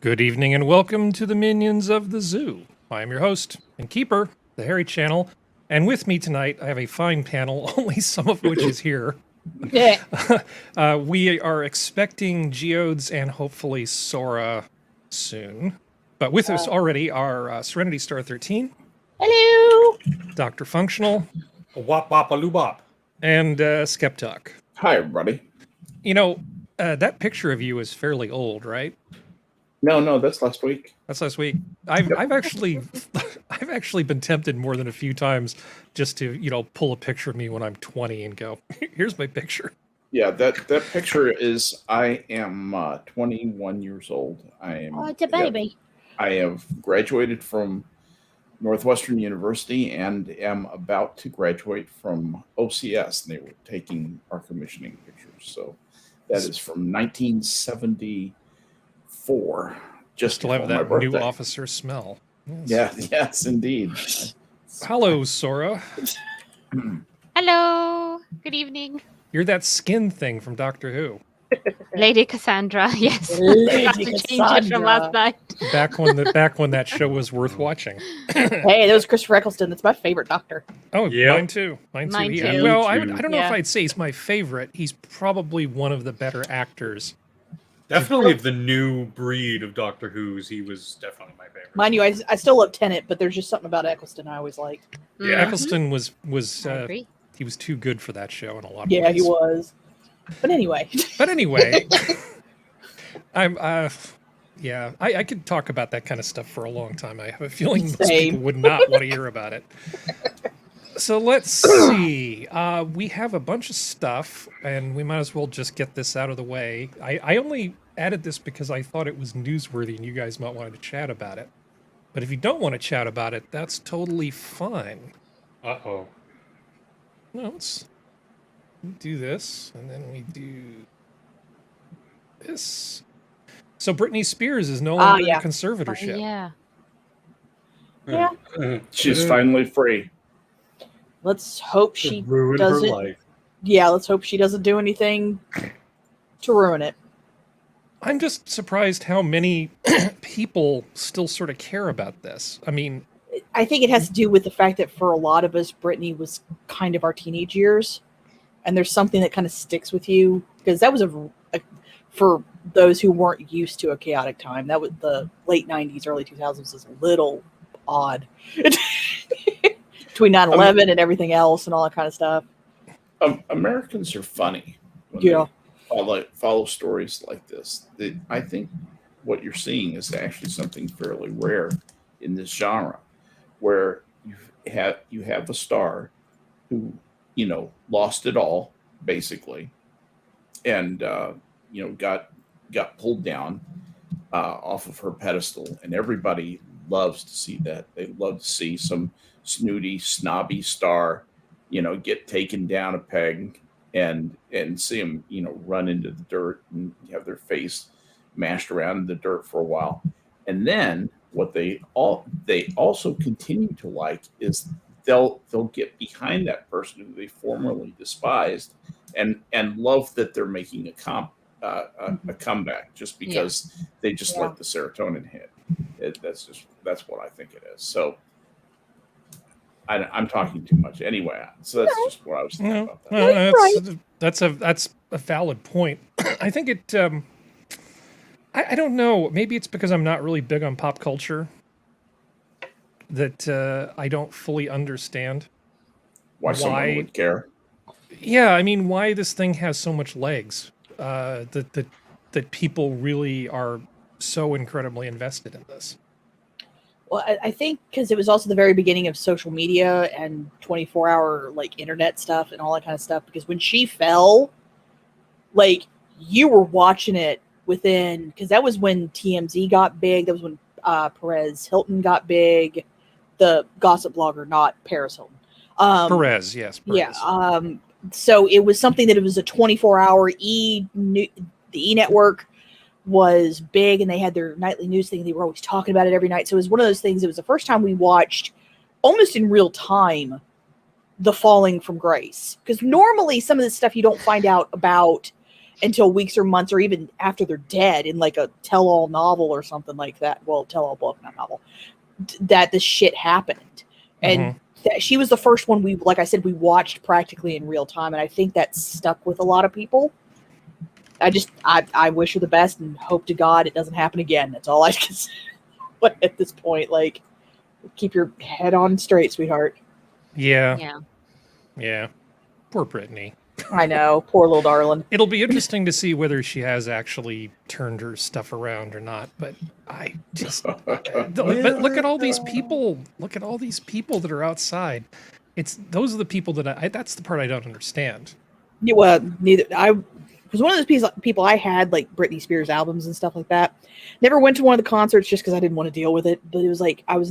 Good evening and welcome to the Minions of the Zoo. I am your host and keeper, the Harry Channel, and with me tonight I have a fine panel, only some of which is here. We are expecting Geodes and hopefully Sora soon. But with us already are Serenity Star 13. Hello! DrFunctional. Wop wop a loo bop. And SkepTock. Hi, everybody. You know, that picture of you is fairly old, right? No, that's last week. That's last week. I've actually been tempted more than a few times just to, pull a picture of me when I'm 20 and go, here's my picture. Yeah, that picture is, I am 21 years old. It's a baby. I have graduated from Northwestern University and am about to graduate from OCS. And they were taking our commissioning pictures. So that is from 1974. Just to have that new officer smell. Yes. Yes, indeed. Hello, Sora. Hello. Good evening. You're that skin thing from Doctor Who. Lady Cassandra, yes. Lady Change it from last night. Back when that show was worth watching. Hey, that was Christopher Eccleston. That's my favorite Doctor. Oh, yeah. Mine too. Mine too. Well, I don't know if I'd say he's my favorite. He's probably one of the better actors. Definitely of the new breed of Doctor Who's, he was definitely my favorite. Mind you, I still love Tennant, but there's just something about Eccleston I always liked. Yeah, Eccleston was I agree. he was too good for that show in a lot of Yeah, ways. he was. But anyway. I could talk about that kind of stuff for a long time. I have a feeling most Same. people would not want to hear about it. So let's see. We have a bunch of stuff, and we might as well just get this out of the way. I only added this because I thought it was newsworthy, and you guys might want to chat about it. But if you don't want to chat about it, that's totally fine. Uh-oh. No, let's do this, and then we do this. So Britney Spears is no longer in conservatorship. Yeah. Yeah. She's finally free. Let's hope she ruined her doesn't. life. Yeah, let's hope she doesn't do anything to ruin it. I'm just surprised how many people still sort of care about this. I mean, I think it has to do with the fact that for a lot of us, Britney was kind of our teenage years. And there's something that kind of sticks with you. Because that was for those who weren't used to a chaotic time, that was the late 90s, early 2000s was a little odd. Between 9/11 and everything else and all that kind of stuff. Americans are funny. Yeah. Follow stories like this. I think what you're seeing is actually something fairly rare in this genre, where you have a star who lost it all basically, and got pulled down off of her pedestal, and everybody loves to see that. They love to see some snooty, snobby star, get taken down a peg and see them, run into the dirt and have their face mashed around in the dirt for a while. And then what they also continue to like is they'll get behind that person who they formerly despised and love that they're making a comeback just because they just let the serotonin hit. That's what I think it is. So I'm talking too much anyway. So that's just what I was thinking about that. That's a valid point. I think it. I don't know. Maybe it's because I'm not really big on pop culture that I don't fully understand Why someone would care. Yeah, I mean, why this thing has so much legs. That people really are so incredibly invested in this. Well, I think because it was also the very beginning of social media and 24-hour internet stuff and all that kind of stuff. Because when she fell, you were watching it within, because that was when TMZ got big. That was when Perez Hilton got big. The gossip blogger, not Paris Hilton. Perez, yes. Perez. Yeah. So it was something that it was a 24-hour the E Network was big, and they had their nightly news thing. They were always talking about it every night. So it was one of those things. It was the first time we watched almost in real time the falling from grace, because normally some of this stuff you don't find out about until weeks or months or even after they're dead in like a tell-all novel or something like that. Well, tell-all book, not novel. That this shit happened. And she was the first one we, like I said, we watched practically in real time. And I think that stuck with a lot of people. I wish her the best and hope to God it doesn't happen again. That's all I can say. But at this point, like, keep your head on straight, sweetheart. Yeah. Poor Brittany. I know. Poor little darling. It'll be interesting to see whether she has actually turned her stuff around or not. But I just but look at all these people. Look at all these people that are outside. Those are the people that that's the part I don't understand. Yeah, well, neither I was one of those people I had like Britney Spears albums and stuff like that. Never went to one of the concerts just because I didn't want to deal with it. But it was like I was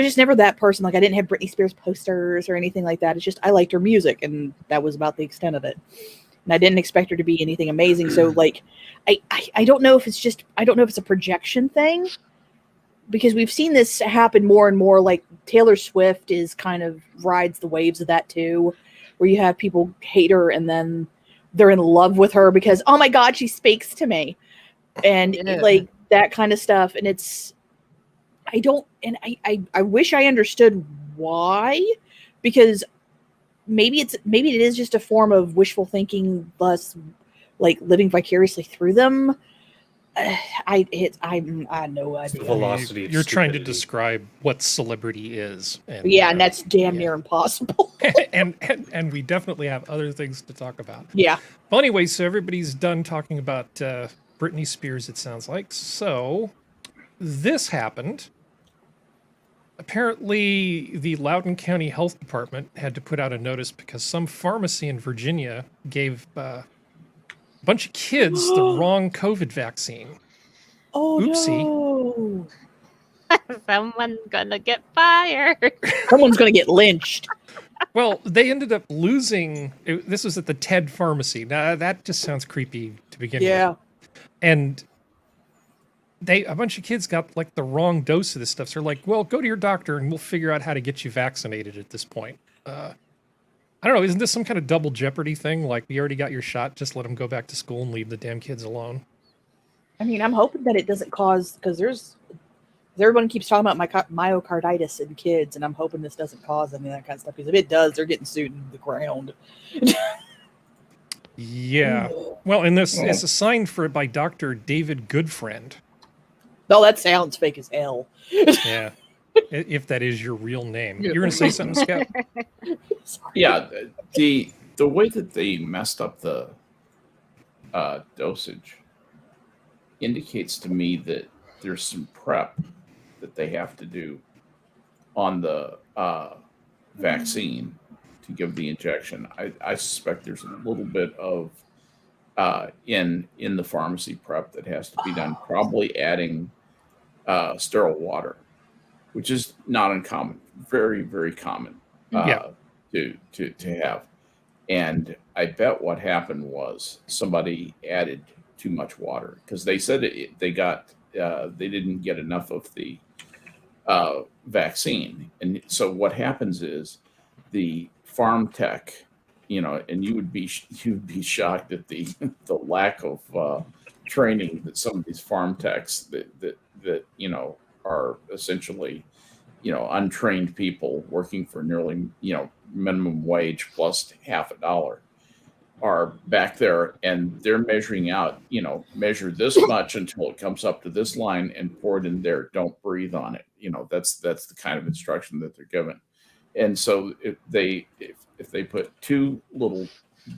just never that person. Like I didn't have Britney Spears posters or anything like that. It's just I liked her music, and that was about the extent of it. And I didn't expect her to be anything amazing. So like, I don't know if it's a projection thing, because we've seen this happen more and more. Like Taylor Swift is kind of rides the waves of that too, where you have people hate her and then they're in love with her because, oh my God, she speaks to me, and like that kind of stuff. And I wish I understood why, because maybe it is just a form of wishful thinking, thus like living vicariously through them. I have no idea. Velocity. You're trying to describe what celebrity is. And, and that's damn near impossible. and we definitely have other things to talk about. Yeah. Well, anyway, so everybody's done talking about Britney Spears, it sounds like. So this happened. Apparently, the Loudoun County Health Department had to put out a notice because some pharmacy in Virginia gave a bunch of kids the wrong COVID vaccine. Oh, Oopsie. no. Someone's gonna get fired. Someone's going to get lynched. Well, they ended up losing. This was at the TED Pharmacy. Now, that just sounds creepy to begin with. And a bunch of kids got like the wrong dose of this stuff. So they're like, well, go to your doctor and we'll figure out how to get you vaccinated at this point. I don't know. Isn't this some kind of double jeopardy thing? Like, you already got your shot. Just let them go back to school and leave the damn kids alone. I mean, I'm hoping that it doesn't cause, because everyone keeps talking about myocarditis in kids, and I'm hoping this doesn't cause any of that kind of stuff. Because if it does, they're getting sued in the ground. Yeah. Well, and this is assigned for it by Dr. David Goodfriend. No, that sounds fake as hell. Yeah. If that is your real name. You're going to say something, Skep? Yeah, the way that they messed up the dosage indicates to me that there's some prep that they have to do on the vaccine to give the injection. I suspect there's a little bit of in the pharmacy prep that has to be done, probably adding sterile water, which is not uncommon, very, very common to have. And I bet what happened was somebody added too much water, because they said they didn't get enough of the vaccine. And so what happens is the farm tech, and you would be shocked at the lack of training that some of these farm techs that are essentially untrained people working for nearly minimum wage plus half $1 are back there, and they're measuring out, measure this much until it comes up to this line and pour it in there. Don't breathe on it. That's the kind of instruction that they're given. And so if they put 2 little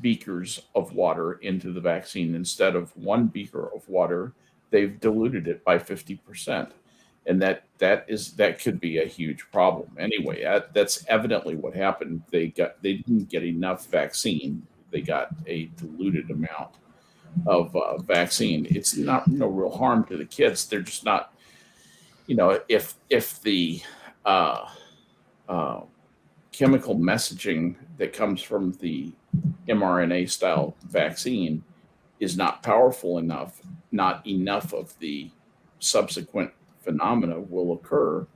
beakers of water into the vaccine instead of 1 beaker of water, they've diluted it by 50%. And that could be a huge problem. Anyway, that's evidently what happened. They didn't get enough vaccine. They got a diluted amount of vaccine. It's no real harm to the kids. They're just not, if the chemical messaging that comes from the mRNA style vaccine is not powerful enough, not enough of the subsequent phenomena will occur,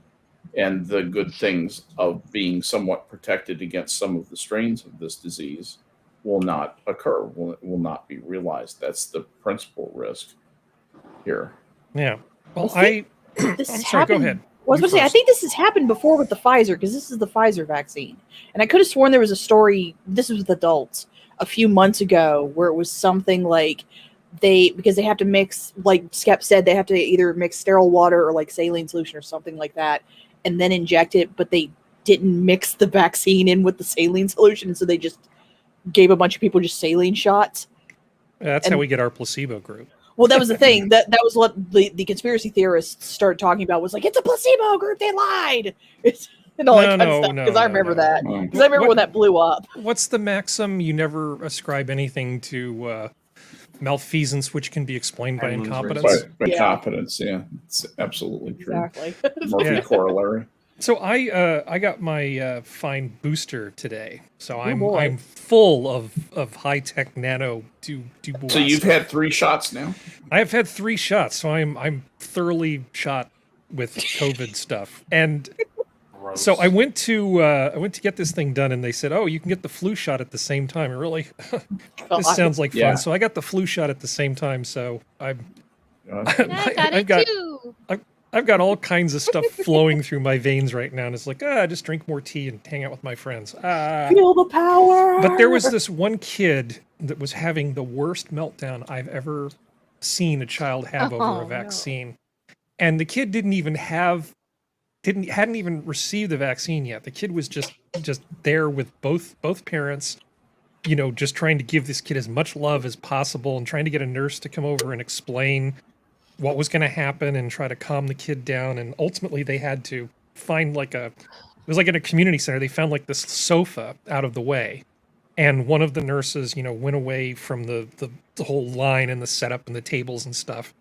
and the good things of being somewhat protected against some of the strains of this disease will not occur, will not be realized. That's the principal risk here. Yeah. Well, I I'm This has sorry. Go happened. ahead. Well, I was You going to say, I first. think this has happened before with the Pfizer, because this is the Pfizer vaccine. And I could have sworn there was a story, this was with adults, a few months ago, where it was something like because they have to mix, like Skep said, they have to either mix sterile water or like saline solution or something like that, and then inject it, but they didn't mix the vaccine in with the saline solution, so they just gave a bunch of people just saline shots. That's how we get our placebo group. Well, that was the thing. That was what the conspiracy theorists started talking about, was like, it's a placebo group, they lied. And all that kind of stuff. Because I remember that. Because I remember when that blew up. What's the maxim? You never ascribe anything to malfeasance which can be explained by incompetence. By competence, yeah. It's absolutely true. Exactly. Murphy corollary. So I got my fine booster today. So I'm boy. full of high tech nano du bois. So you've had 3 shots now? I have had 3 shots, so I'm thoroughly shot with COVID stuff. And Gross. so I went to get this thing done, and they said, "Oh, you can get the flu shot at the same time." And really, this sounds like fun. Yeah. So I got the flu shot at the same time. So I got it too. I've got all kinds of stuff flowing through my veins right now, and it's like, just drink more tea and hang out with my friends. Feel the power. But there was this one kid that was having the worst meltdown I've ever seen a child have over a vaccine. And the kid hadn't even received the vaccine yet. The kid was just there with both parents, just trying to give this kid as much love as possible and trying to get a nurse to come over and explain what was going to happen and try to calm the kid down. And ultimately they had to find it was like in a community center, they found like this sofa out of the way. And one of the nurses, went away from the whole line and the setup and the tables and stuff,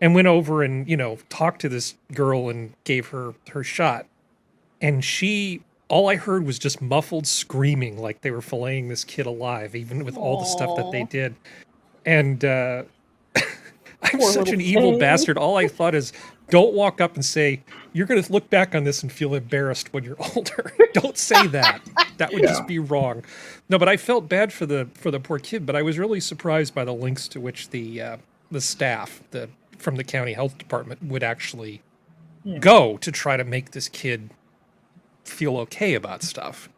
and went over and, talked to this girl and gave her shot. And all I heard was just muffled screaming, like they were filleting this kid alive, even with all the stuff that they did. And I'm Poor such an little evil thing. bastard. All I thought is, don't walk up and say, you're going to look back on this and feel embarrassed when you're older. Don't say that. That would just be wrong. No, but I felt bad for the poor kid, but I was really surprised by the lengths to which the staff from the county health department would actually go to try to make this kid feel okay about stuff.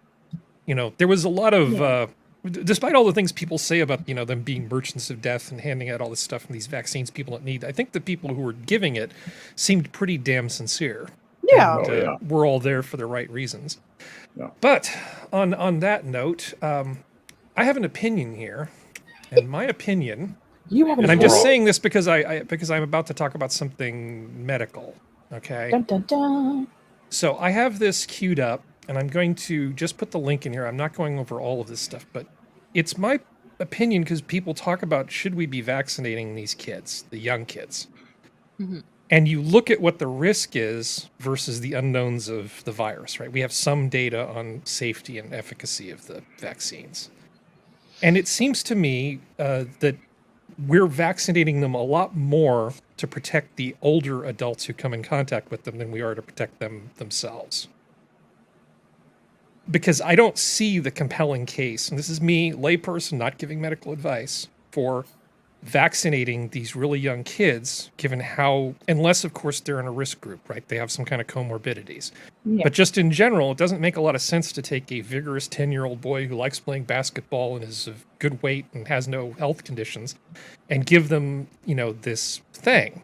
There was a lot of despite all the things people say about them being merchants of death and handing out all this stuff and these vaccines people don't need, I think the people who were giving it seemed pretty damn sincere. Yeah. And, we're all there for the right reasons. Yeah. But on that note, I have an opinion here, and my opinion, You have and I'm just saying this because I'm about to talk about something medical. Okay. Dun, dun, dun. So I have this queued up, and I'm going to just put the link in here. I'm not going over all of this stuff, but it's my opinion because people talk about, should we be vaccinating these kids, the young kids? Mm-hmm. And you look at what the risk is versus the unknowns of the virus, right? We have some data on safety and efficacy of the vaccines. And it seems to me that we're vaccinating them a lot more to protect the older adults who come in contact with them than we are to protect them themselves. Because I don't see the compelling case, and this is me, layperson, not giving medical advice, for vaccinating these really young kids, given how, unless of course they're in a risk group, right? They have some kind of comorbidities. Yeah. But just in general, it doesn't make a lot of sense to take a vigorous 10-year-old boy who likes playing basketball and is of good weight and has no health conditions and give them, this thing.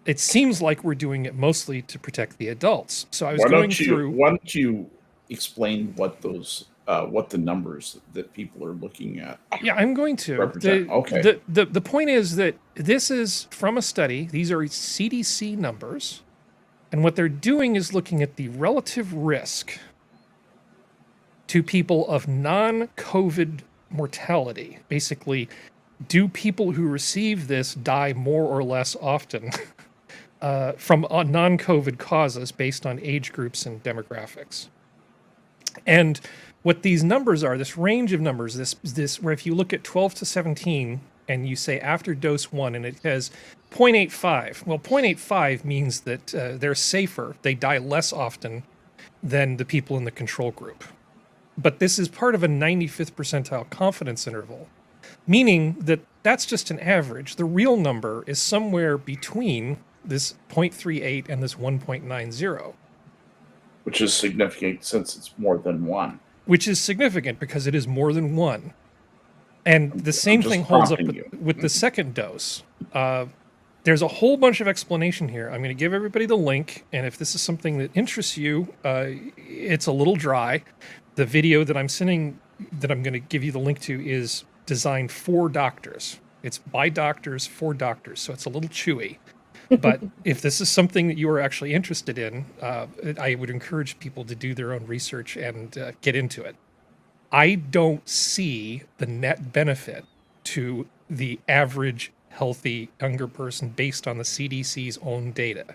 It seems like we're doing it mostly to protect the adults. So I was going through. Why don't you explain what the numbers that people are looking at? Yeah, I'm going to. Okay. The point is that this is from a study. These are CDC numbers. And what they're doing is looking at the relative risk to people of non-COVID mortality. Basically, do people who receive this die more or less often from non-COVID causes based on age groups and demographics? And what these numbers are, this range of numbers, this where if you look at 12 to 17 and you say after dose 1 and it has 0.85, well, 0.85 means that they're safer, they die less often than the people in the control group. but this is part of a 95th percentile confidence interval, meaning that that's just an average. The real number is somewhere between this 0.38 and this 1.90. Which is significant since it's more than one. Which is significant because it is more than one. And the same thing holds up with the second dose. There's a whole bunch of explanation here. I'm going to give everybody the link, and if this is something that interests you, it's a little dry. The video that I'm sending, that I'm going to give you the link to, is designed for doctors. It's by doctors for doctors, so it's a little chewy. But if this is something that you are actually interested in, I would encourage people to do their own research and get into it. I don't see the net benefit to the average healthy younger person based on the CDC's own data.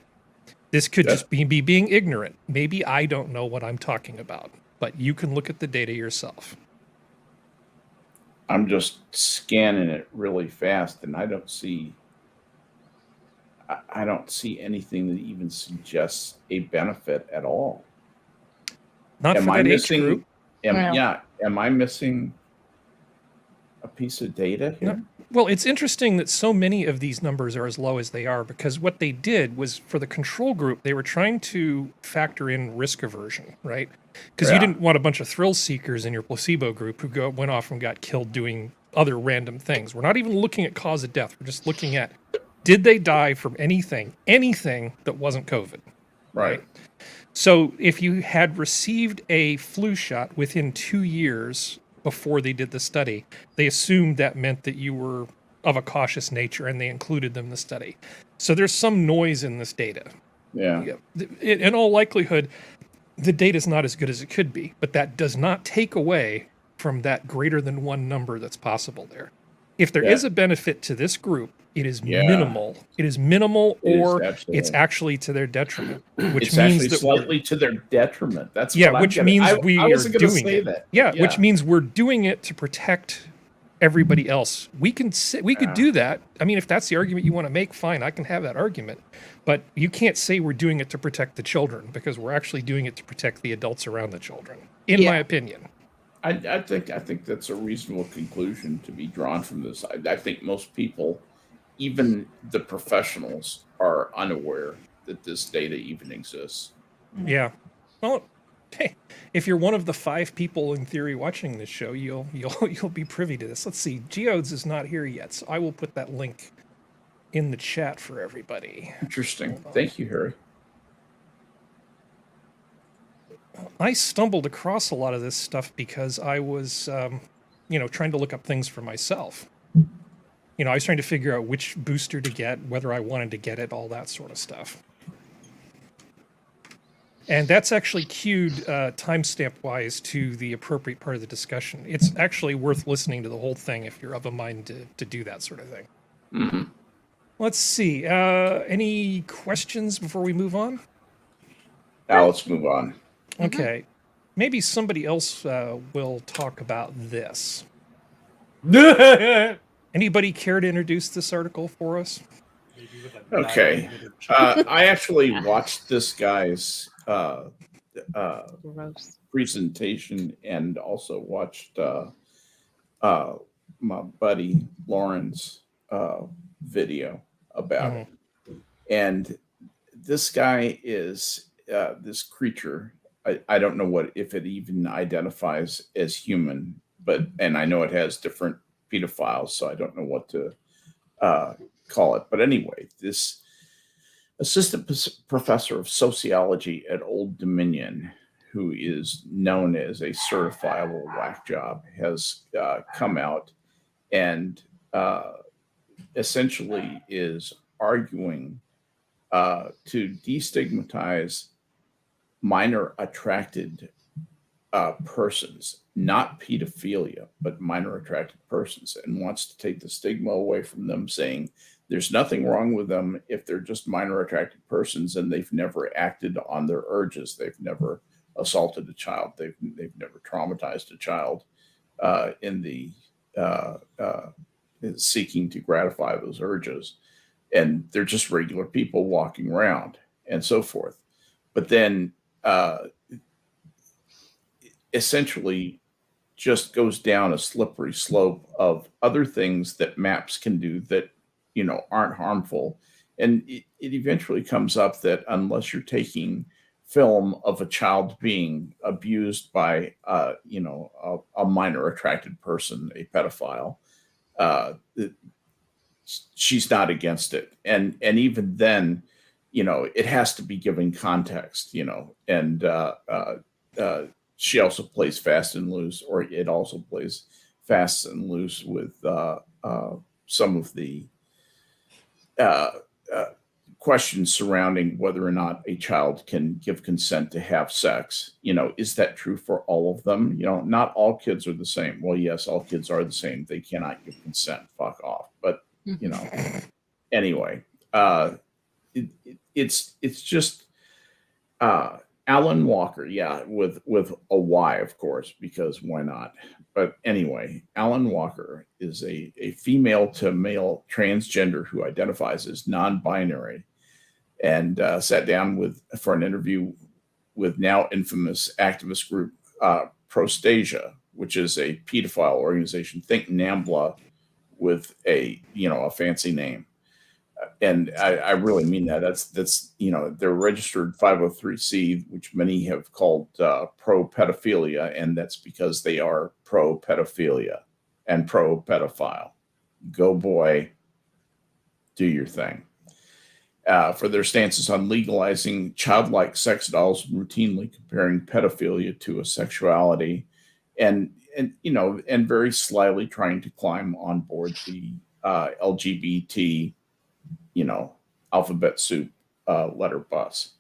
This could just be me being ignorant. Maybe I don't know what I'm talking about, but you can look at the data yourself. I'm just scanning it really fast, and I don't see anything that even suggests a benefit at all. Not for that age group. Am I missing a piece of data here? No. Well, it's interesting that so many of these numbers are as low as they are, because what they did was, for the control group, they were trying to factor in risk aversion, right? Because you didn't want a bunch of thrill seekers in your placebo group who went off and got killed doing other random things. We're not even looking at cause of death. We're just looking at, did they die from anything that wasn't COVID? Right. So if you had received a flu shot within 2 years before they did the study, they assumed that meant that you were of a cautious nature, and they included them in the study. So there's some noise in this data. Yeah. In all likelihood, the data is not as good as it could be, but that does not take away from that greater than one number that's possible there. If there is a benefit to this group, it is minimal. It is minimal, or it's actually to their detriment, which means that slightly to their detriment. That's which means we are doing it. Which means we're doing it to protect everybody else. We could do that. I mean, if that's the argument you want to make, fine, I can have that argument. But you can't say we're doing it to protect the children, because we're actually doing it to protect the adults around the children, in my opinion. I think that's a reasonable conclusion to be drawn from this. I think most people, even the professionals, are unaware that this data even exists. Yeah. Well, hey, if you're one of the 5 people in theory watching this show, you'll be privy to this. Let's see. Geodes is not here yet, so I will put that link in the chat for everybody. Interesting. Thank you, Harry. I stumbled across a lot of this stuff because I was, trying to look up things for myself. I was trying to figure out which booster to get, whether I wanted to get it, all that sort of stuff. And that's actually queued timestamp-wise to the appropriate part of the discussion. It's actually worth listening to the whole thing if you're of a mind to do that sort of thing. Mm-hmm. Let's see. Any questions before we move on? Now let's move on. Okay. Maybe somebody else will talk about this. Anybody care to introduce this article for us? Okay. I actually watched this guy's presentation, and also watched my buddy Lauren's video about it. And this guy is this creature. I don't know if it even identifies as human, and I know it has different pedophiles, so I don't know what to call it. But anyway, this assistant professor of sociology at Old Dominion, who is known as a certifiable whack job, has come out and essentially is arguing to destigmatize minor attracted persons, not pedophilia, but minor attracted persons, and wants to take the stigma away from them, saying there's nothing wrong with them if they're just minor attracted persons and they've never acted on their urges. They've never assaulted a child. They've never traumatized a child in seeking to gratify those urges. And they're just regular people walking around and so forth. But then essentially just goes down a slippery slope of other things that maps can do that, aren't harmful. And it eventually comes up that unless you're taking film of a child being abused by, a minor attracted person, a pedophile, she's not against it. And even then, it has to be given context, and she also plays fast and loose, or it also plays fast and loose with some of the questions surrounding whether or not a child can give consent to have sex. Is that true for all of them? Not all kids are the same. Well, yes, all kids are the same. They cannot give consent. Fuck off. But anyway, it's just Alan Walker, with a Y, of course, because why not? But anyway, Alan Walker is a female to male transgender who identifies as non-binary, and sat down for an interview with now infamous activist group Prostasia, which is a pedophile organization. Think NAMBLA with a fancy name. And I really mean that. That's they're registered 503c, which many have called pro-pedophilia, and that's because they are pro-pedophilia and pro-pedophile. Go boy, do your thing. For their stances on legalizing childlike sex dolls, routinely comparing pedophilia to a sexuality, and very slyly trying to climb on board the LGBT, alphabet soup letter bus.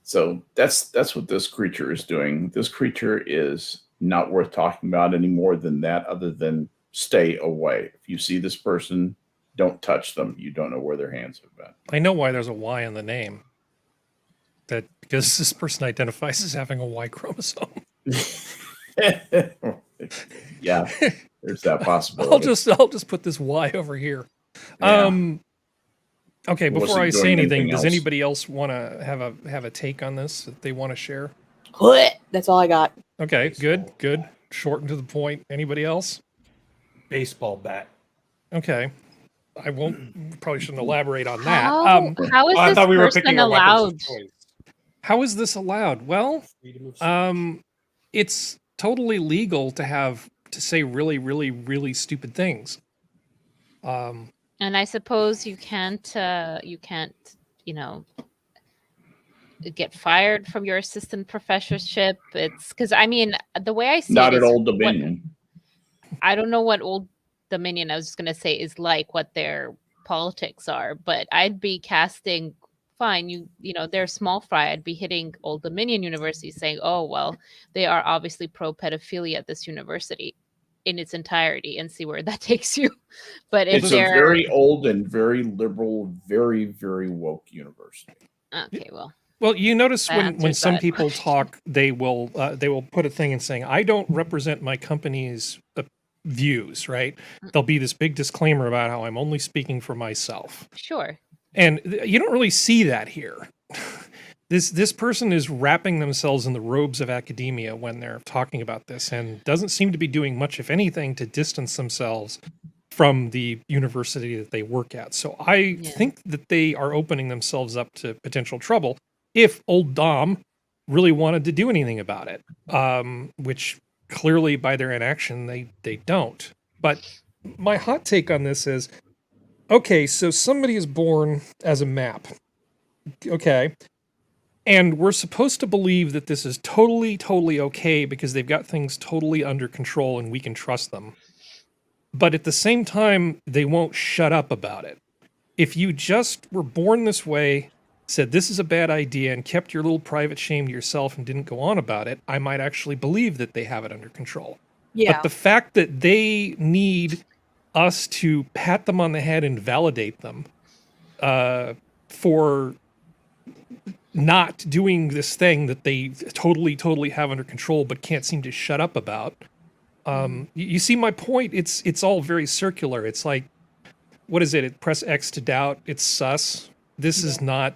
So that's what this creature is doing. This creature is not worth talking about any more than that, other than stay away. If you see this person, don't touch them. You don't know where their hands have been. I know why there's a Y in the name. Because this person identifies as having a Y chromosome. Yeah, there's that possibility. I'll just put this Y over here. Yeah. Okay, before I say anything, does else. anybody else want to have a take on this that they want to share? That's all I got. Okay, good. Short and to the point. Anybody else? Baseball bat. Okay. I probably shouldn't elaborate on that. How is I this thought we were person picking our allowed? weapons of choice. How is this allowed? Well, Freedom of speech. it's totally legal to say really, really, really stupid things. And I suppose you can't, get fired from your assistant professorship. It's because the way I see Not it at is Old Dominion. I don't know what Old Dominion, I was just going to say, is like, what their politics are, but I'd be casting, fine, they're small fry. I'd be hitting Old Dominion University saying, oh, well, they are obviously pro-pedophilia at this university in its entirety, and see where that takes you. But if It's they're a very old and very liberal, very, very woke university. okay, well, Well, you notice That when answers some that people question. talk, they will put a thing in saying, "I don't represent my company's views." Right? There'll be this big disclaimer about how I'm only speaking for myself, sure. and you don't really see that here. This person is wrapping themselves in the robes of academia when they're talking about this, and doesn't seem to be doing much, if anything, to distance themselves from the university that they work at. So I think that they are opening themselves up to potential trouble if old Dom really wanted to do anything about it, which clearly by their inaction they don't. But my hot take on this is, okay, so somebody is born as a map. Okay. And we're supposed to believe that this is totally, totally okay because they've got things totally under control and we can trust them. But at the same time, they won't shut up about it. If you just were born this way, said this is a bad idea, and kept your little private shame to yourself and didn't go on about it, I might actually believe that they have it under control. Yeah. But the fact that they need us to pat them on the head and validate them for not doing this thing that they totally, totally have under control but can't seem to shut up about. You see my point? It's all very circular. It's like, what is it? Press X to doubt. It's sus. This is not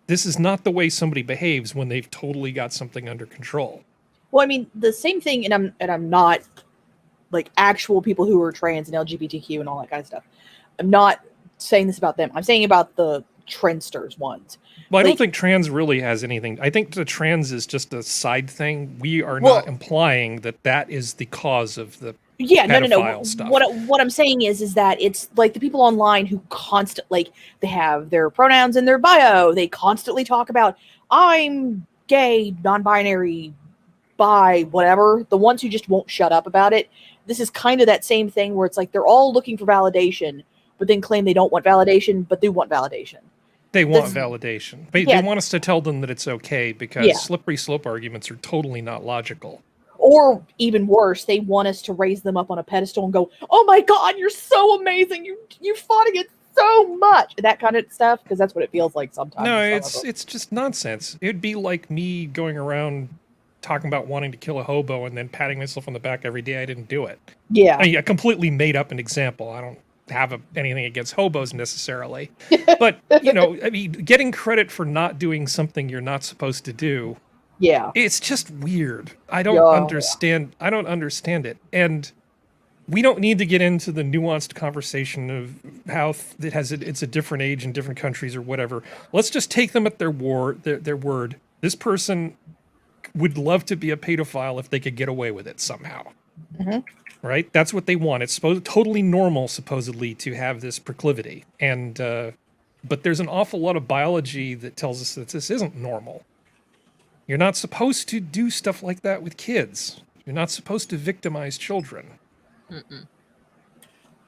the way somebody behaves when they've totally got something under control. Well, I mean, the same thing, and I'm not like actual people who are trans and LGBTQ and all that kind of stuff. I'm not saying this about them. I'm saying about the trendsters ones. Well, I Like- don't think trans really has anything. I think the trans is just a side thing. We are Well- not implying that is the cause of the. Yeah, no. pedophile stuff. What I'm saying is that it's like the people online who like they have their pronouns in their bio. They constantly talk about I'm gay, non-binary, bi, whatever. The ones who just won't shut up about it. This is kind of that same thing where it's like they're all looking for validation, but then claim they don't want validation, but they want validation. They want This- validation. They Yeah. want us to tell them that it's okay because Yeah. slippery slope arguments are totally not logical. Or even worse, they want us to raise them up on a pedestal and go, "Oh my God, you're so amazing! You fought against so much," that kind of stuff. Because that's what it feels like sometimes. No, with some of them. it's just nonsense. It'd be like me going around talking about wanting to kill a hobo and then patting myself on the back every day I didn't do it. Yeah. I mean, I completely made up an example. I don't have anything against hobos necessarily. But, I mean, getting credit for not doing something you're not supposed to do, Yeah. it's just weird. I don't Yeah. understand. I don't understand it. And we don't need to get into the nuanced conversation of how it's a different age in different countries or whatever. Let's just take them at their word. This person would love to be a pedophile if they could get away with it somehow. Mhm. Right? That's what they want. It's totally normal, supposedly, to have this proclivity. And but there's an awful lot of biology that tells us that this isn't normal. You're not supposed to do stuff like that with kids. You're not supposed to victimize children.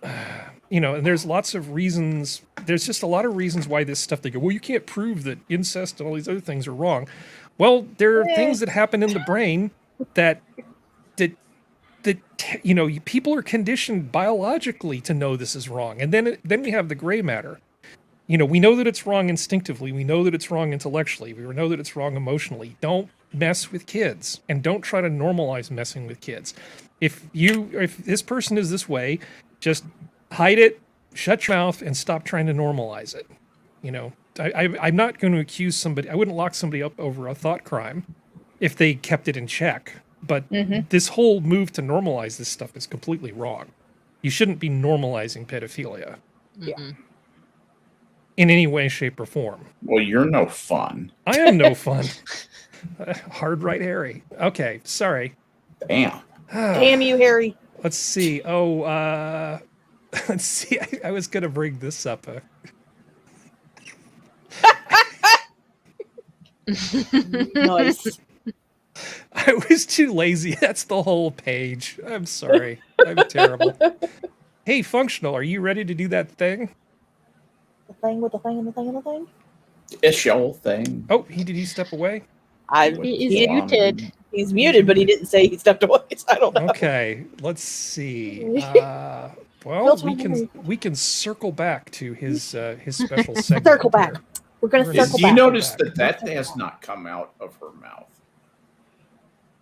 And there's lots of reasons. There's just a lot of reasons why this stuff, they go, well, you can't prove that incest and all these other things are wrong. Well, there are things that happen in the brain that people are conditioned biologically to know this is wrong. And then we have the gray matter. We know that it's wrong instinctively. We know that it's wrong intellectually. We know that it's wrong emotionally. Don't mess with kids, and don't try to normalize messing with kids. If this person is this way, just hide it, shut your mouth, and stop trying to normalize it. I'm not going to accuse somebody. I wouldn't lock somebody up over a thought crime if they kept it in check. But this whole move to normalize this stuff is completely wrong. You shouldn't be normalizing pedophilia. Yeah. In any way, shape, or form. Well, you're no fun. I am no fun. Hard right, Harry. Okay, sorry. Damn. Damn you, Harry. Let's see. Let's see. I was going to bring this up. Nice. I was too lazy. That's the whole page. I'm sorry. I'm terrible. Hey, Functional, are you ready to do that thing? The thing with the thing and the thing and the thing. It's your thing. Oh, did he step away? He is muted. He's muted, but he didn't say he stepped away. So I don't know. Okay, let's see. Well, Bill, tell we can circle back to his special segment. Circle back. here. We're gonna We're circle gonna You back. notice that has not come out of her mouth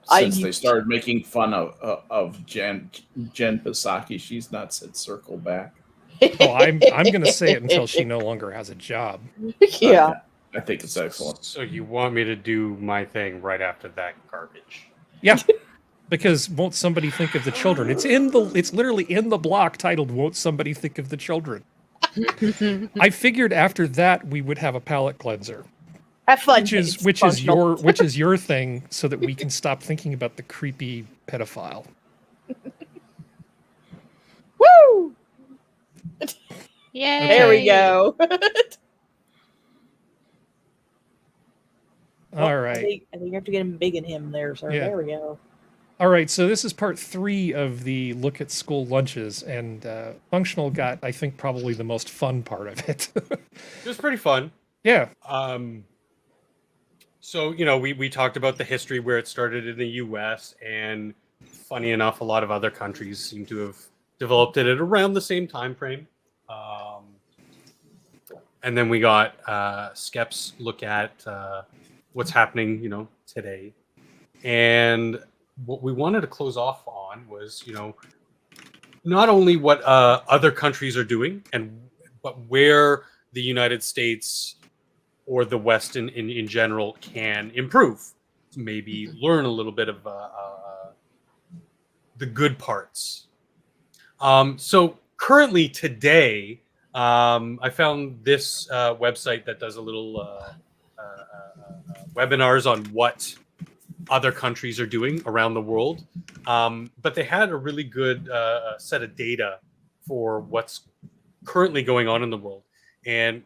since they started making fun of Jen Psaki. She's not said circle back. Oh, I'm going to say it until she no longer has a job. Yeah. I think it's excellent. So you want me to do my thing right after that garbage? Yeah. Because won't somebody think of the children? It's literally in the block titled "Won't Somebody Think of the Children." I figured after that we would have a palate cleanser, Have fun. which It's is functional. your thing, so that we can stop thinking about the creepy pedophile. Woo! Yay! There we go. All right. I think you have to get him big in him there, sir. Yeah. There we go. All right, so this is part 3 of the look at school lunches, and Functional got, I think, probably the most fun part of it. It was pretty fun. Yeah. So, we talked about the history where it started in the US, and funny enough, a lot of other countries seem to have developed it at around the same time frame. And then we got Skep's look at what's happening, today. And what we wanted to close off on was, not only what other countries are doing, but where the United States or the West in general can improve. maybe learn a little bit of the good parts. So currently today, I found this website that does a little webinars on what other countries are doing around the world. But they had a really good set of data for what's currently going on in the world. And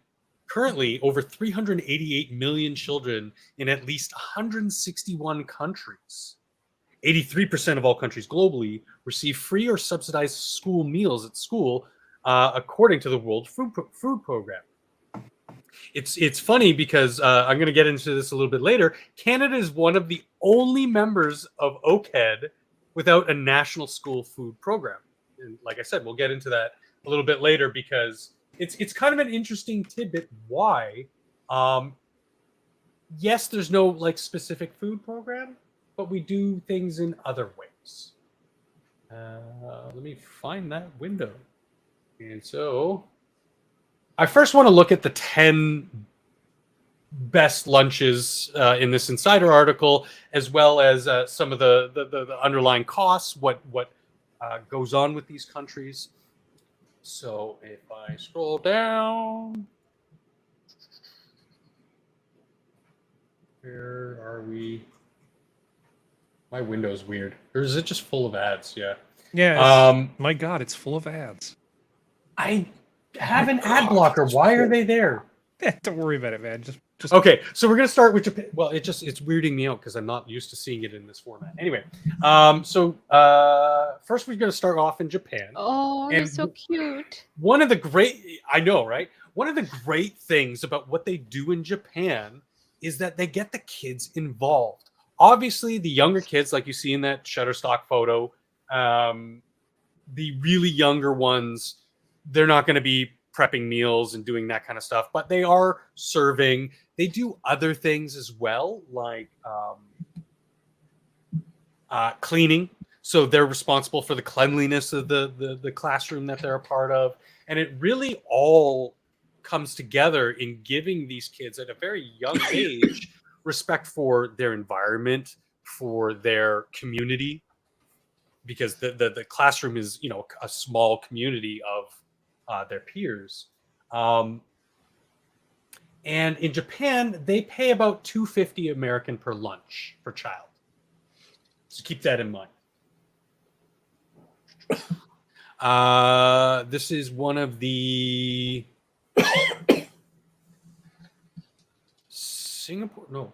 currently, over 388 million children in at least 161 countries. 83% of all countries globally receive free or subsidized school meals at school, according to the World Food Program. It's funny because I'm going to get into this a little bit later. Canada is one of the only members of OCED without a national school food program. And like I said, we'll get into that a little bit later because it's kind of an interesting tidbit. Why? Yes, there's no like specific food program, but we do things in other ways. Let me find that window. And so I first want to look at the 10 best lunches in this Insider article, as well as some of the underlying costs, what goes on with these countries. So if I scroll down, where are we? My window's weird. Or is it just full of ads? Yeah. Yeah. My God, it's full of ads. I have an ad blocker. Why are they there? Don't worry about it, man. Just Okay, so we're gonna start with Japan. Well, it's weirding me out because I'm not used to seeing it in this format. Anyway, so first we're gonna start off in Japan. Oh, you're so cute. One of the great, I know, right? One of the great things about what they do in Japan is that they get the kids involved. Obviously, the younger kids, like you see in that Shutterstock photo, the really younger ones, they're not going to be prepping meals and doing that kind of stuff, but they are serving. They do other things as well, like cleaning. So they're responsible for the cleanliness of the classroom that they're a part of. And it really all comes together in giving these kids at a very young age respect for their environment, for their community, because the classroom is, you know, a small community of their peers. And in Japan, they pay about $250 American per lunch per child. So keep that in mind. This is one of the Singapore. No,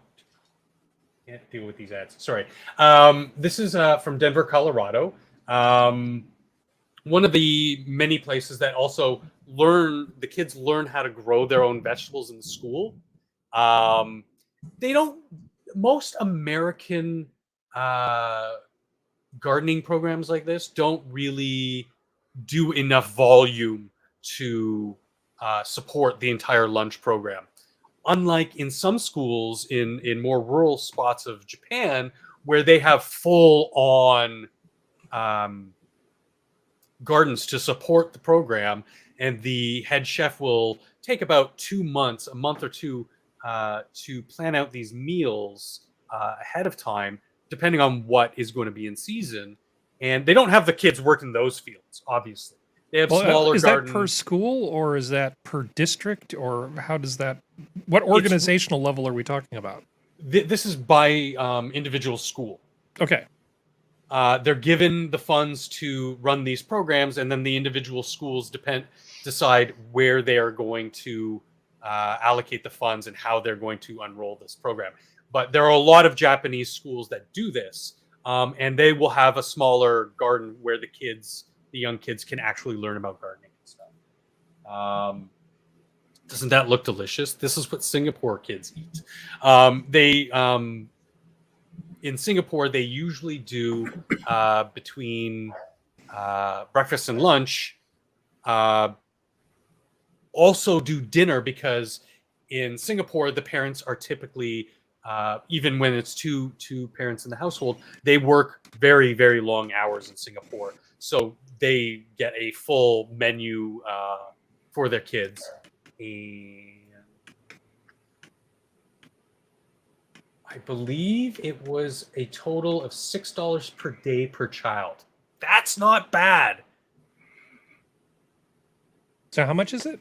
can't deal with these ads. Sorry. This is from Denver, Colorado. One of the many places that also the kids learn how to grow their own vegetables in school. Most American gardening programs like this don't really do enough volume to support the entire lunch program. Unlike in some schools in more rural spots of Japan, where they have full-on gardens to support the program, and the head chef will take about 2 months, a month or two, to plan out these meals ahead of time, depending on what is going to be in season. And they don't have the kids work in those fields, obviously. They have smaller is gardens. that per school, or is that per district, or how does that? What organizational level are we talking about? This is by individual school. Okay. They're given the funds to run these programs, and then the individual schools decide where they are going to allocate the funds and how they're going to unroll this program. But there are a lot of Japanese schools that do this, and they will have a smaller garden where the young kids can actually learn about gardening and stuff. Doesn't that look delicious? This is what Singapore kids eat. In Singapore, they usually do between breakfast and lunch, also do dinner, because in Singapore, the parents are typically, even when it's two parents in the household, they work very, very long hours in Singapore. So they get a full menu for their kids. And I I believe it was a total of $6 per day per child. That's not bad. So how much is it?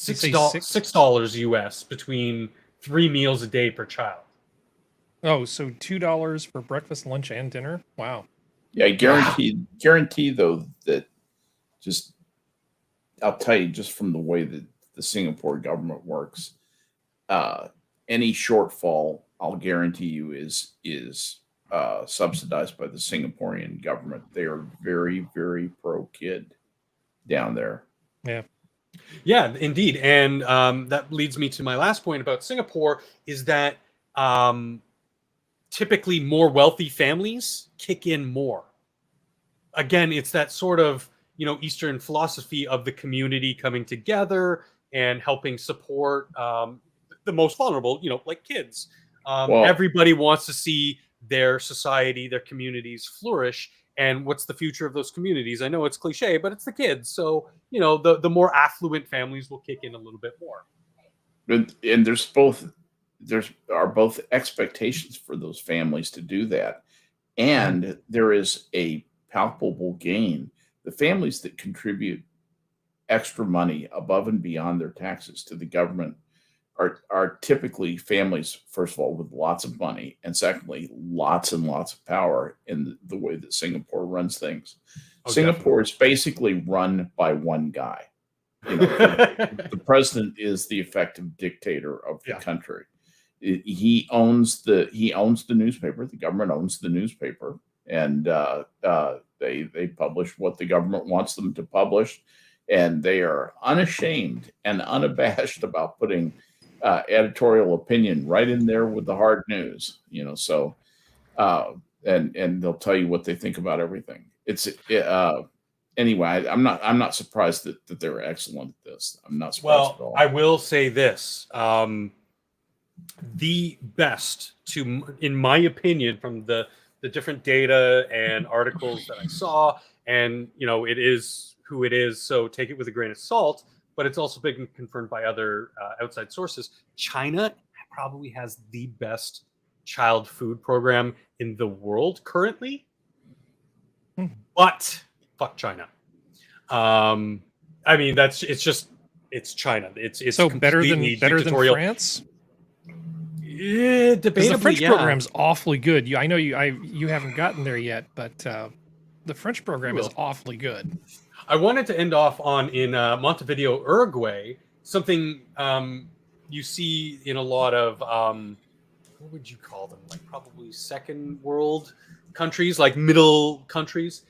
You say $6 US between 3 meals a day per child. Oh, so $2 for breakfast, lunch, and dinner? Wow. Yeah, guarantee though that just I'll tell you just from the way that the Singapore government works, any shortfall I'll guarantee you is subsidized by the Singaporean government. They are very, very pro kid down there. Yeah. Yeah, indeed. And that leads me to my last point about Singapore is that typically more wealthy families kick in more. Again, it's that sort of, Eastern philosophy of the community coming together and helping support the most vulnerable, like kids. Everybody wants to see their society, their communities flourish. And what's the future of those communities? I know it's cliche, but it's the kids. So, the more affluent families will kick in a little bit more. And there are both expectations for those families to do that. And there is a palpable gain. The families that contribute extra money above and beyond their taxes to the government are typically families, first of all, with lots of money, and secondly, lots and lots of power in the way that Singapore runs things. Singapore is basically run by one guy. The president is the effective dictator of the country. He owns the newspaper. The government owns the newspaper, and they publish what the government wants them to publish, and they are unashamed and unabashed about putting editorial opinion right in there with the hard news. So and they'll tell you what they think about everything. Anyway, I'm not surprised that they're excellent at this. I'm not surprised at all. I will say this. The best in my opinion, from the different data and articles that I saw, and it is who it is, so take it with a grain of salt, but it's also been confirmed by other outside sources. China probably has the best child food program in the world currently. But fuck China. I mean, it's China. It's so better than dictatorial. France. Yeah, debatably, the French program's awfully good. I know you haven't gotten there yet, but the French program is awfully good. I wanted to end off in Montevideo, Uruguay, something you see in a lot of what would you call them? Like probably second world countries, like middle countries.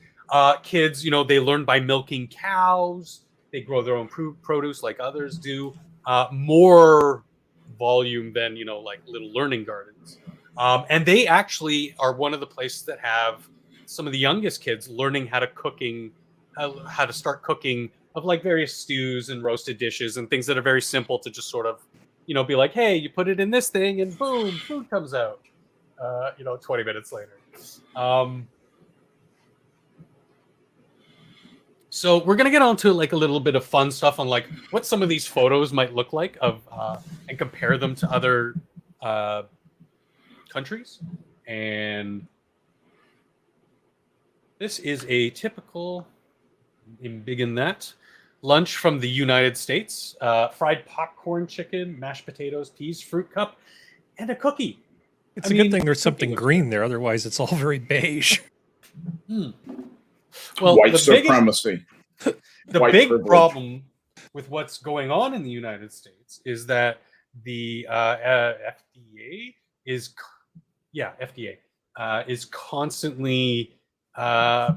Kids, they learn by milking cows. They grow their own produce like others do. More volume than like little learning gardens. And they actually are one of the places that have some of the youngest kids learning how to start cooking of like various stews and roasted dishes and things that are very simple to just sort of, be like, hey, you put it in this thing and boom, food comes out, 20 minutes later. So we're going to get on to like a little bit of fun stuff on like what some of these photos might look like of and compare them to other countries. And this is a typical, big in that, lunch from the United States. Fried popcorn chicken, mashed potatoes, peas, fruit cup, and a cookie. It's a good thing there's something green there. Otherwise, it's all very beige. Well, white supremacy. The big problem with what's going on in the United States is that the FDA is constantly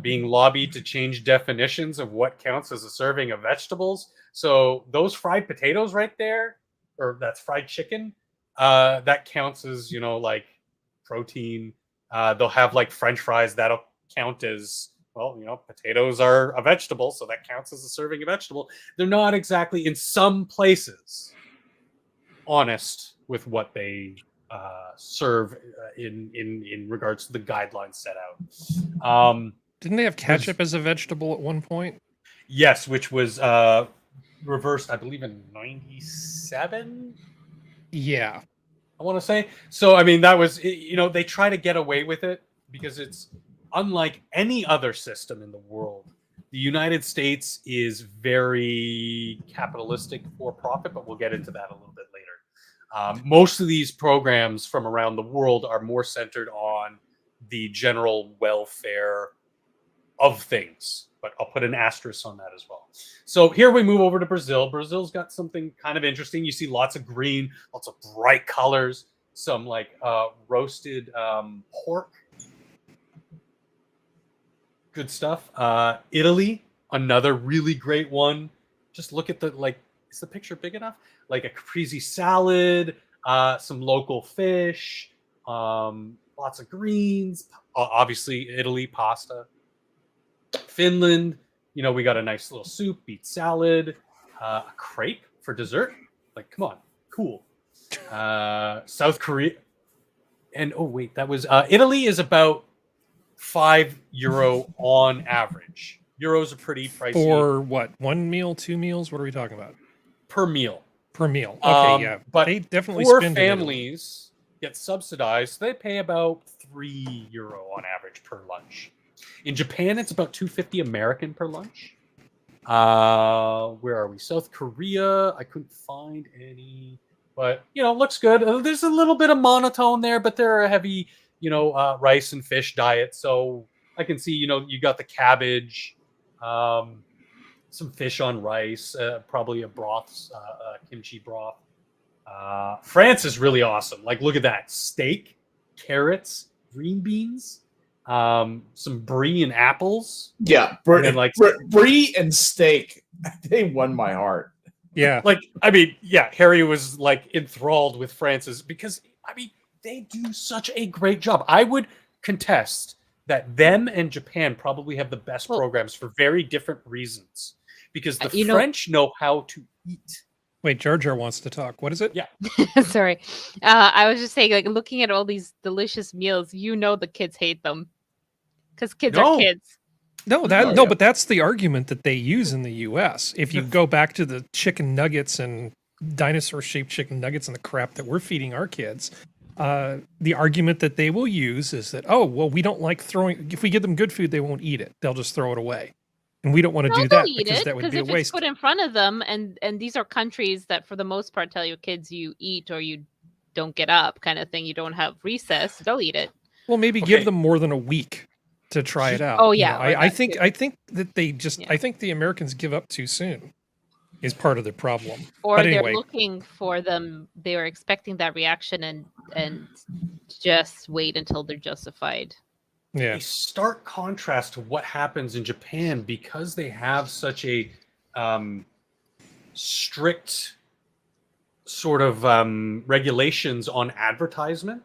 being lobbied to change definitions of what counts as a serving of vegetables. So those fried potatoes right there, or that's fried chicken, that counts as, like protein. They'll have like French fries that'll count as, well, potatoes are a vegetable, so that counts as a serving of vegetable. They're not exactly, in some places, honest with what they serve in regards to the guidelines set out. Didn't they have ketchup as a vegetable at one point? Yes, which was reversed, I believe, in 97. Yeah. I want to say. So, I mean, that was, you know, they try to get away with it because it's unlike any other system in the world. The United States is very capitalistic for profit, but we'll get into that a little bit later. Most of these programs from around the world are more centered on the general welfare of things, but I'll put an asterisk on that as well. So here we move over to Brazil. Brazil's got something kind of interesting. You see lots of green, lots of bright colors, some like roasted pork. Good stuff. Italy, another really great one. Just look at the, like, is the picture big enough? Like a caprese salad, some local fish, lots of greens. Obviously, Italy, pasta. Finland, you know, we got a nice little soup, beet salad, a crepe for dessert. Like, come on, cool. South Korea, and oh wait, that was Italy is about €5 on average. Euros are pretty pricey For what? 1 meal, 2 meals? What are we talking about? per meal. Per meal. Okay, yeah. But they definitely poor spend in Italy. families get subsidized. They pay about €3 on average per lunch. In Japan, it's about $2.50 American per lunch. Where are we? South Korea. I couldn't find any, but you know, looks good. There's a little bit of monotone there, but they're a heavy, you know, rice and fish diet. So I can see, you know, you got the cabbage, some fish on rice, probably a broth, kimchi broth. France is really awesome. Like, look at that: steak, carrots, green beans. Some brie and apples. Yeah, brie and steak. They won my heart. Yeah. Like, I mean, yeah, Harry was like enthralled with France's because, I mean, they do such a great job. I would contest that them and Japan probably have the best programs for very different reasons. Because the French know how to eat. Wait, Jar Jar wants to talk. What is it? Yeah. Sorry. I was just saying, like, looking at all these delicious meals, you know the kids hate them. Because kids are kids. No, but that's the argument that they use in the U.S. If you go back to the chicken nuggets and dinosaur-shaped chicken nuggets and the crap that we're feeding our kids, the argument that they will use is that, oh, well, we don't like throwing. If we give them good food, they won't eat it. They'll just throw it away. And we don't want to do that because that would be a waste. If it's put in front of them, and these are countries that for the most part tell your kids you eat or you don't get up kind of thing, you don't have recess, they'll eat it. Well, maybe give them more than a week to try it out. Oh yeah, you know, I think that they just I think the Americans give up too soon is part of the problem. Or but anyway, they're looking for them. They are expecting that reaction and just wait until they're justified. Yeah. A stark contrast to what happens in Japan because they have such a strict sort of regulations on advertisement,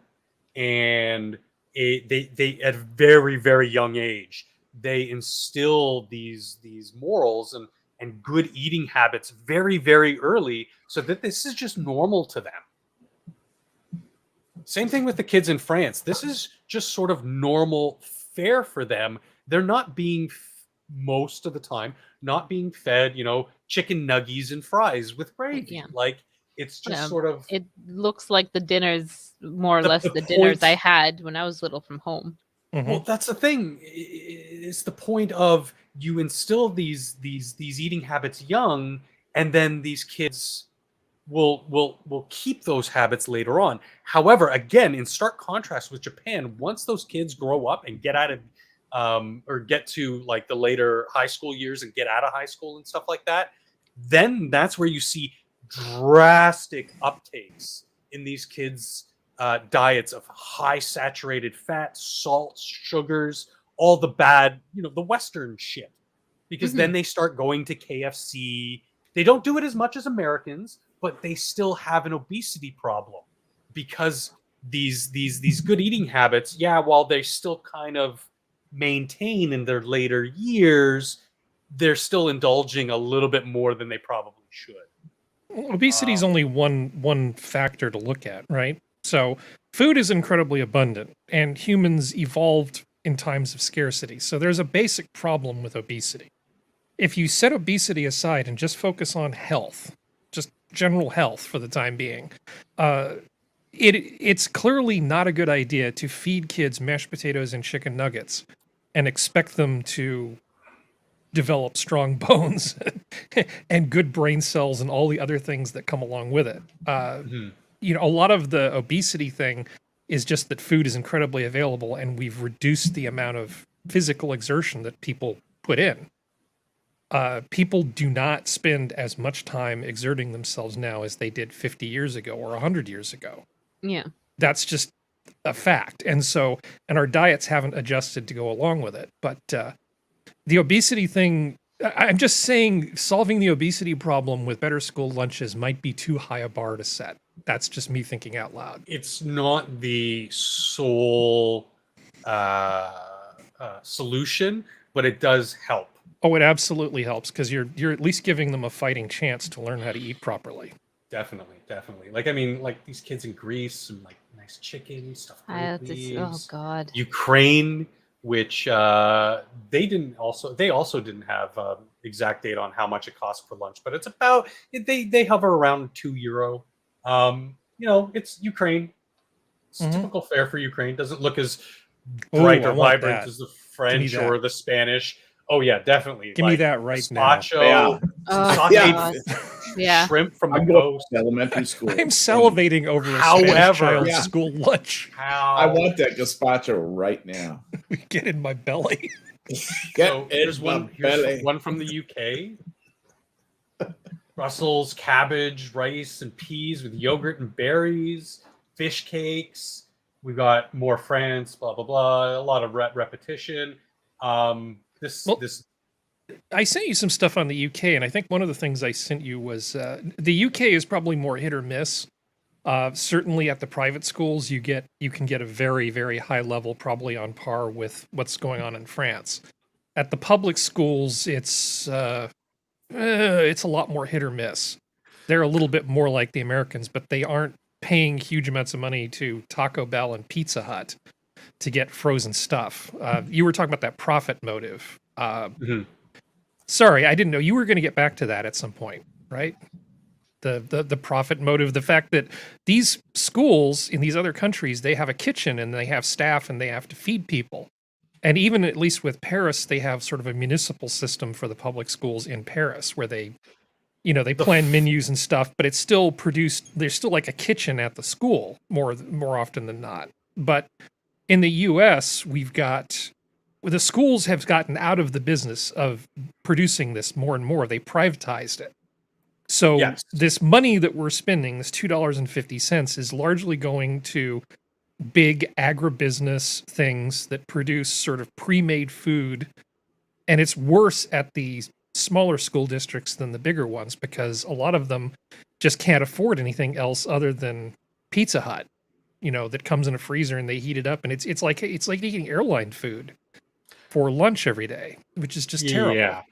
and they at a very, very young age they instill these morals and good eating habits very, very early, so that this is just normal to them. Same thing with the kids in France. This is just sort of normal fare for them. They're not being, most of the time, not being fed, you know, chicken nuggies and fries with gravy. Yeah. Like, it's just sort of... It looks like the dinners, more or less the dinners I had when I was little from home. Mm-hmm. Well, that's the thing. It's the point of you instill these eating habits young, and then these kids will keep those habits later on. However, again, in stark contrast with Japan, once those kids grow up and get out of or get to like the later high school years and get out of high school and stuff like that, then that's where you see drastic uptakes in these kids' diets of high saturated fat, salts, sugars, all the bad, you know, the Western shit. Because then they start going to KFC. They don't do it as much as Americans, but they still have an obesity problem because these good eating habits, while they still kind of maintain in their later years, they're still indulging a little bit more than they probably should. Obesity is only one factor to look at, right? So food is incredibly abundant, and humans evolved in times of scarcity. So there's a basic problem with obesity. If you set obesity aside and just focus on health, just general health for the time being, it's clearly not a good idea to feed kids mashed potatoes and chicken nuggets and expect them to develop strong bones and good brain cells and all the other things that come along with it. Mhm. A lot of the obesity thing is just that food is incredibly available and we've reduced the amount of physical exertion that people put in. People do not spend as much time exerting themselves now as they did 50 years ago or 100 years ago. Yeah. That's just a fact. And our diets haven't adjusted to go along with it. But the obesity thing, I'm just saying solving the obesity problem with better school lunches might be too high a bar to set. That's just me thinking out loud. It's not the sole solution, but it does help. Oh, it absolutely helps because you're at least giving them a fighting chance to learn how to eat properly. Definitely, definitely. Like, I mean, like these kids in Greece and like nice chicken, stuffed Oh leaves. God. Ukraine, which they also didn't have exact data on how much it costs per lunch, but it's about they hover around €2. It's Ukraine. It's typical fare for Ukraine. Doesn't look as bright I or want vibrant that. as the French that. or the Spanish. Oh yeah, definitely. Give me that right now. Gazpacho, Oh, sauteed God. Yeah. shrimp from the I'm going coast. to elementary school. I'm salivating over a However- Spanish child's Yeah. school lunch. How I want that gazpacho right now. Get in my belly. Get So here's one from the UK. Brussels cabbage, rice, and peas with yogurt and berries, fish cakes. We got more France, blah blah blah. A lot of repetition. This I sent you some stuff on the UK, and I think one of the things I sent you was the UK is probably more hit or miss. Certainly at the private schools, you can get a very, very high level, probably on par with what's going on in France. At the public schools, it's a lot more hit or miss. They're a little bit more like the Americans, but they aren't paying huge amounts of money to Taco Bell and Pizza Hut to get frozen stuff. You were talking about that profit motive. Sorry, I didn't know you were going to get back to that at some point, right? The profit motive, the fact that these schools in these other countries, they have a kitchen and they have staff and they have to feed people. And even at least with Paris, they have sort of a municipal system for the public schools in Paris where they plan menus and stuff, but it's still produced. There's still like a kitchen at the school more often than not. But in the US, the schools have gotten out of the business of producing this more and more. They privatized it. So Yes. This money that we're spending, this $2.50, is largely going to big agribusiness things that produce sort of pre-made food. And it's worse at the smaller school districts than the bigger ones because a lot of them just can't afford anything else other than Pizza Hut, that comes in a freezer and they heat it up. And it's like eating airline food for lunch every day, which is just terrible. Yeah.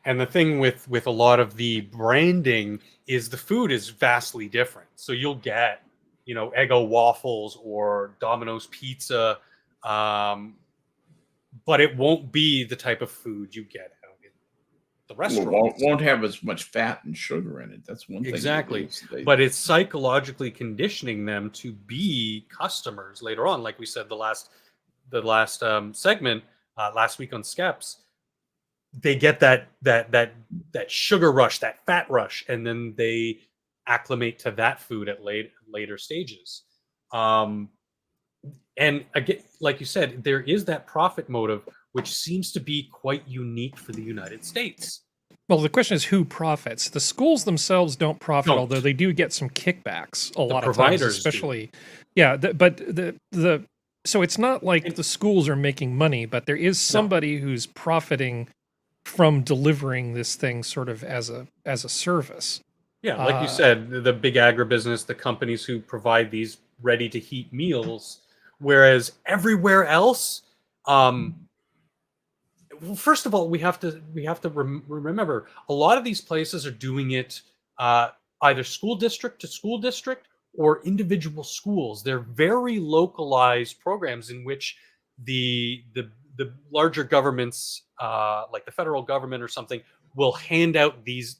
And the thing with a lot of the branding is the food is vastly different. So you'll get, Eggo waffles or Domino's pizza, but it won't be the type of food you get out in the restaurant. Well, won't have as much fat and sugar in it. That's one thing. Exactly. But it's psychologically conditioning them to be customers later on. Like we said, the last segment last week on Skeps, they get that sugar rush, that fat rush, and then they acclimate to that food at later stages. And again, like you said, there is that profit motive, which seems to be quite unique for the United States. Well, the question is who profits. The schools themselves don't profit, although they do get some kickbacks a lot of times, especially. Yeah, so it's not like the schools are making money, but there is somebody who's profiting from delivering this thing sort of as a service. Yeah, like you said, the big agribusiness, the companies who provide these ready-to-heat meals, whereas everywhere else, well, first of all, we have to remember a lot of these places are doing it either school district to school district or individual schools. They're very localized programs in which the larger governments, like the federal government or something, will hand out these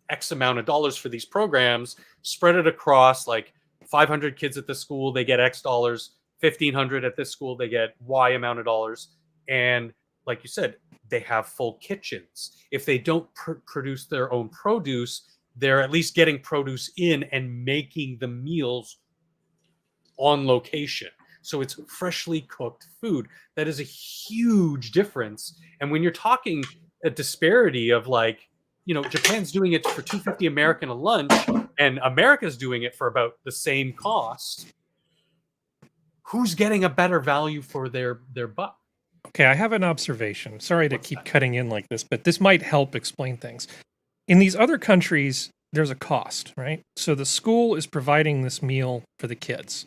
X amount of dollars for these programs, spread it across like 500 kids at this school, they get X dollars. 1,500 at this school, they get Y amount of dollars. And like you said, they have full kitchens. If they don't produce their own produce, they're at least getting produce in and making the meals on location. So it's freshly cooked food. That is a huge difference. And when you're talking a disparity of like, you know, Japan's doing it for $2.50 American a lunch, and America's doing it for about the same cost, who's getting a better value for their buck? Okay, I have an observation. Sorry to keep cutting in like this, but this might help explain things. In these other countries, there's a cost, right? So the school is providing this meal for the kids,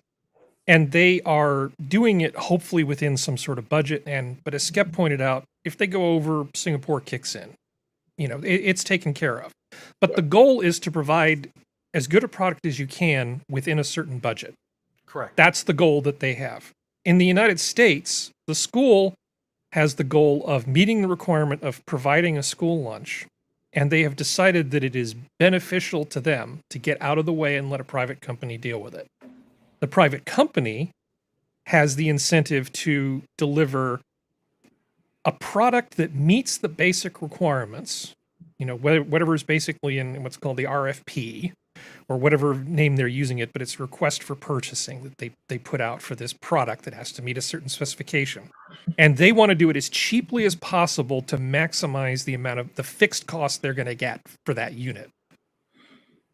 and they are doing it hopefully within some sort of budget. But as Skep pointed out, if they go over, Singapore kicks in. You know, it's taken care of. But the goal is to provide as good a product as you can within a certain budget. Correct. That's the goal that they have. In the United States, the school has the goal of meeting the requirement of providing a school lunch, and they have decided that it is beneficial to them to get out of the way and let a private company deal with it. The private company has the incentive to deliver a product that meets the basic requirements, you know, whatever is basically in what's called the RFP, or whatever name they're using it, but it's request for purchasing that they put out for this product that has to meet a certain specification. And they want to do it as cheaply as possible to maximize the amount of the fixed cost they're going to get for that unit,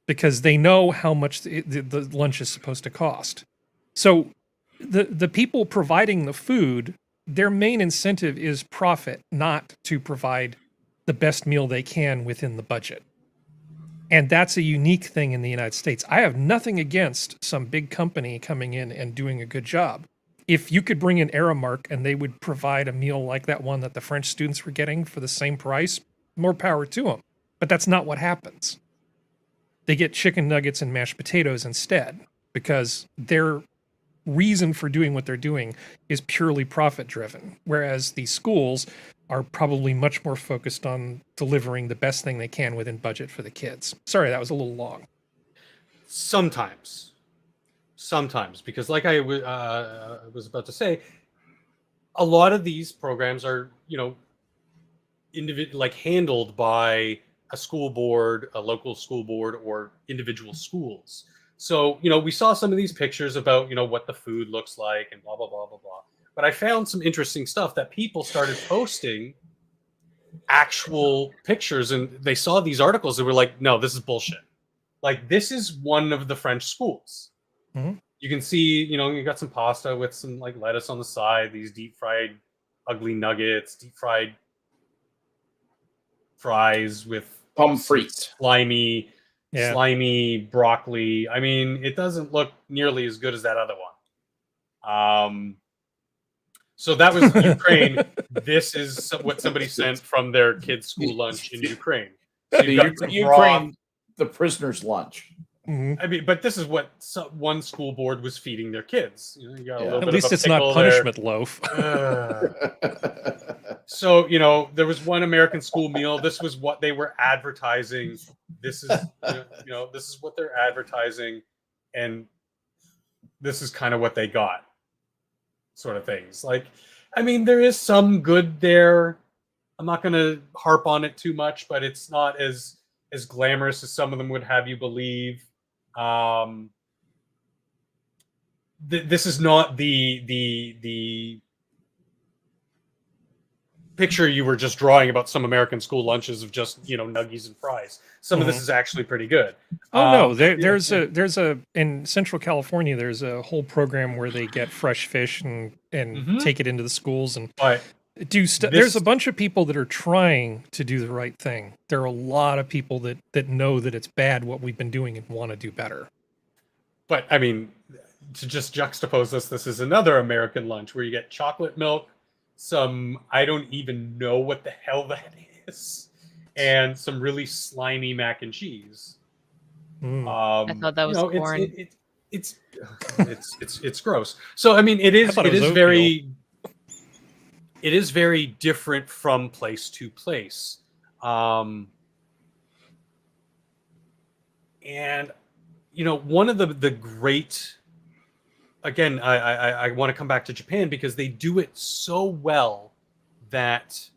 because they know how much the lunch is supposed to cost. So the people providing the food, their main incentive is profit, not to provide the best meal they can within the budget. And that's a unique thing in the United States. I have nothing against some big company coming in and doing a good job. If you could bring in Aramark and they would provide a meal like that one that the French students were getting for the same price, more power to them. But that's not what happens. They get chicken nuggets and mashed potatoes instead, because their reason for doing what they're doing is purely profit driven. Whereas the schools are probably much more focused on delivering the best thing they can within budget for the kids. Sorry, that was a little long. Sometimes, because like I was about to say, a lot of these programs are, you know, like handled by a school board, a local school board, or individual schools. So, you know, we saw some of these pictures about, you know, what the food looks like and blah, blah, blah, blah, blah. But I found some interesting stuff that people started posting actual pictures, and they saw these articles and were like, no, this is bullshit. Like, this is one of the French schools. Mm-hmm. You can see, you know, you got some pasta with some like lettuce on the side, these deep fried ugly nuggets, deep fried fries with Pommes slimy broccoli. I mean, it doesn't look nearly as good as that other one. So that was Ukraine. This is what somebody sent from their kids' school lunch in Ukraine. So Ukraine, the prisoner's lunch. Mm-hmm. I mean, but this is what one school board was feeding their kids. You know, you got a little bit At least of a it's not pickle punishment loaf. So, you know, there was one American school meal. This was what they were advertising. This is, you know, this is what they're advertising, and this is kind of what they got, sort of things. Like, I mean, there is some good there. I'm not going to harp on it too much, but it's not as glamorous as some of them would have you believe. This is not the picture you were just drawing about some American school lunches of just, you know, nuggies and fries. Some of this is actually pretty good. Oh no, there's a in Central California, there's a whole program where they get fresh fish and take it into the schools and do stuff. There's a bunch of people that are trying to do the right thing. There are a lot of people that know that it's bad what we've been doing and want to do better. But I mean, to just juxtapose this is another American lunch where you get chocolate milk, some, I don't even know what the hell that is, and some really slimy mac and cheese. I thought that was corn. It's gross. So I mean, it is very different from place to place, and one of the great, again, I want to come back to Japan because they do it so well that,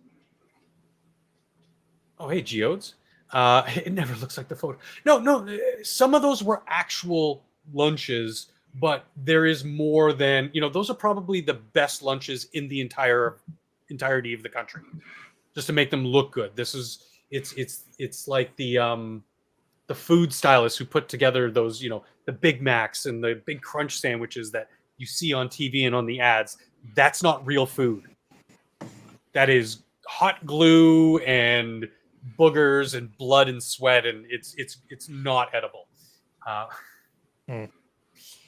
oh, hey, Geodes. It never looks like the photo. No, some of those were actual lunches, but there is more than, those are probably the best lunches in the entirety of the country, just to make them look good. It's like the food stylists who put together those, the Big Macs and the big crunch sandwiches that you see on TV and on the ads. That's not real food. That is hot glue and boogers and blood and sweat, and it's not edible.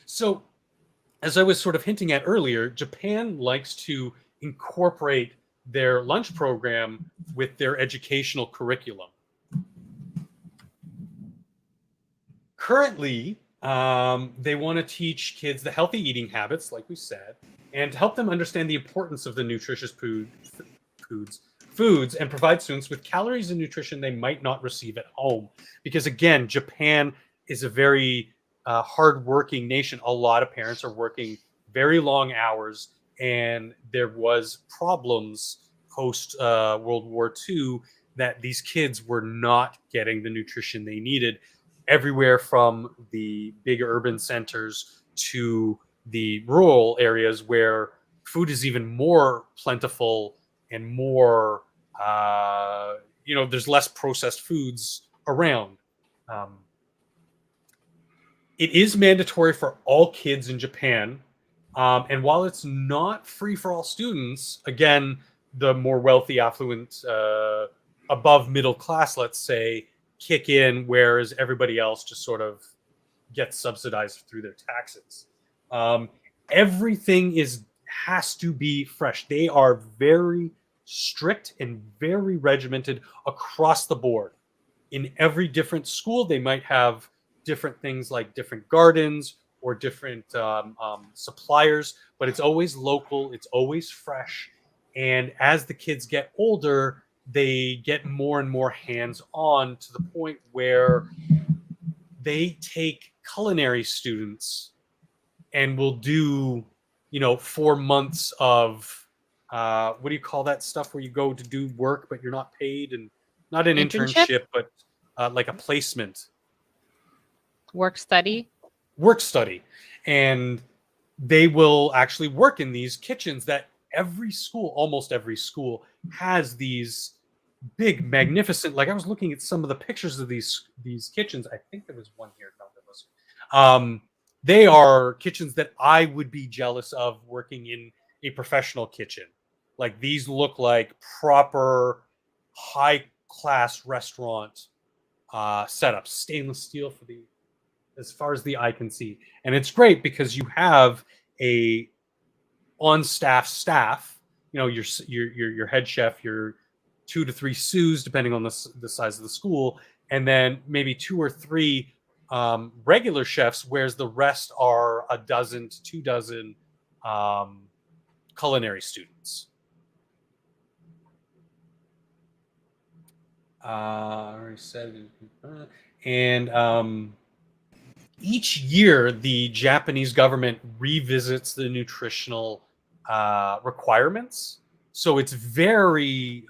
So, as I was sort of hinting at earlier, Japan likes to incorporate their lunch program with their educational curriculum. Currently, they want to teach kids the healthy eating habits, like we said, and help them understand the importance of the nutritious foods and provide students with calories and nutrition they might not receive at home. Because again, Japan is a very hardworking nation. A lot of parents are working very long hours, and there was problems post World War II that these kids were not getting the nutrition they needed everywhere from the big urban centers to the rural areas where food is even more plentiful and more, there's less processed foods around. It is mandatory for all kids in Japan. And while it's not free for all students, again, the more wealthy, affluent, above middle class, let's say, kick in, whereas everybody else just sort of gets subsidized through their taxes. Everything has to be fresh. They are very strict and very regimented across the board. In every different school, they might have different things like different gardens or different suppliers, but it's always local, it's always fresh. And as the kids get older, they get more and more hands-on to the point where they take culinary students and will do, 4 months of, what do you call that stuff where you go to do work, but you're not paid, and not an internship, but like a placement. Work study. And they will actually work in these kitchens that almost every school has these big, magnificent, like I was looking at some of the pictures of these kitchens. I think there was one here. No, there wasn't. They are kitchens that I would be jealous of working in a professional kitchen. Like, these look like proper high-class restaurant setups, stainless steel as far as the eye can see. And it's great because you have a on-staff staff, your head chef, your 2 to 3 sous, depending on the size of the school, and then maybe 2 or 3 regular chefs, whereas the rest are 12 to 24 culinary students. I already said it. And each year, the Japanese government revisits the nutritional requirements. So it's very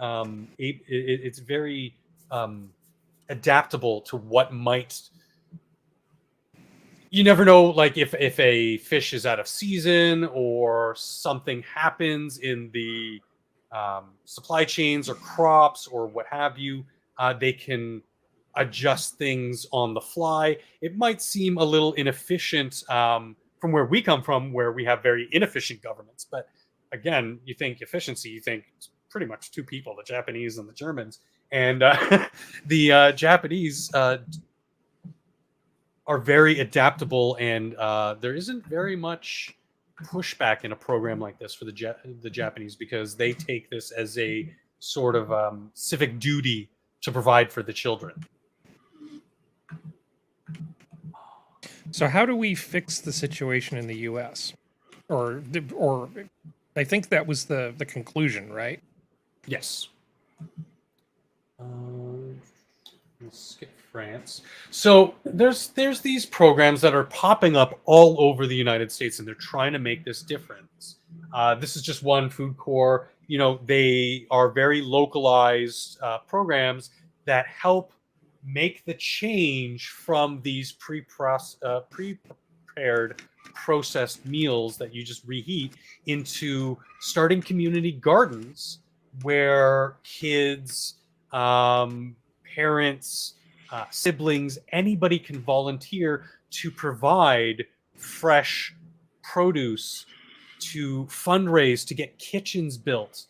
adaptable to what might. You never know, like if a fish is out of season or something happens in the supply chains or crops or what have you, they can adjust things on the fly. It might seem a little inefficient from where we come from, where we have very inefficient governments. But again, you think efficiency, you think it's pretty much 2 people, the Japanese and the Germans. And the Japanese are very adaptable, and there isn't very much pushback in a program like this for the Japanese, because they take this as a sort of civic duty to provide for the children. So how do we fix the situation in the U.S.? Or I think that was the conclusion, right? Yes. Let's skip France. So there's these programs that are popping up all over the United States, and they're trying to make this difference. This is just one, Food Corps. You know, they are very localized programs that help make the change from these pre-prepared processed meals that you just reheat into starting community gardens where kids, parents, siblings, anybody can volunteer to provide fresh produce, to fundraise, to get kitchens built.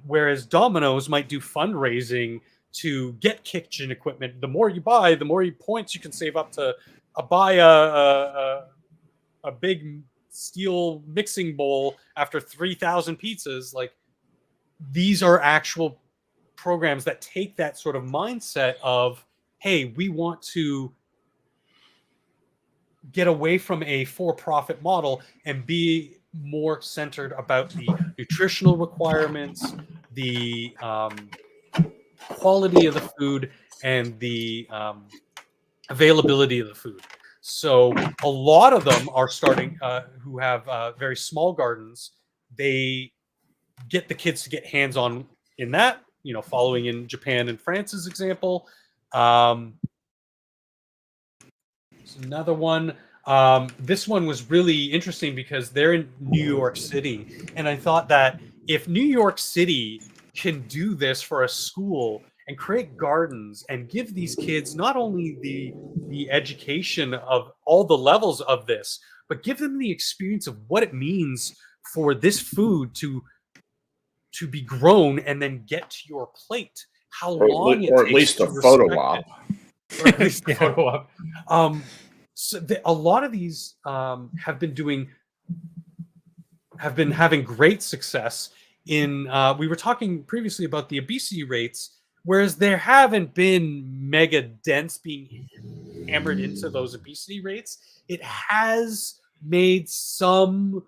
Whereas Domino's might do fundraising to get kitchen equipment. The more you buy, the more points you can save up to buy a big steel mixing bowl after 3,000 pizzas. Like, these are actual programs that take that sort of mindset of, hey, we want to get away from a for-profit model and be more centered about the nutritional requirements, the quality of the food, and the availability of the food. So a lot of them are starting, who have very small gardens. They get the kids to get hands-on in that, you know, following in Japan and France's example. Another one. This one was really interesting because they're in New York City. And I thought that if New York City can do this for a school and create gardens and give these kids not only the education of all the levels of this, but give them the experience of what it means for this food to be grown and then get to your plate, how long it takes, or at least a photo op. Or at least a photo op. So a lot of these have been having great success in. We were talking previously about the obesity rates, whereas there haven't been mega dents being hammered into those obesity rates. It has made some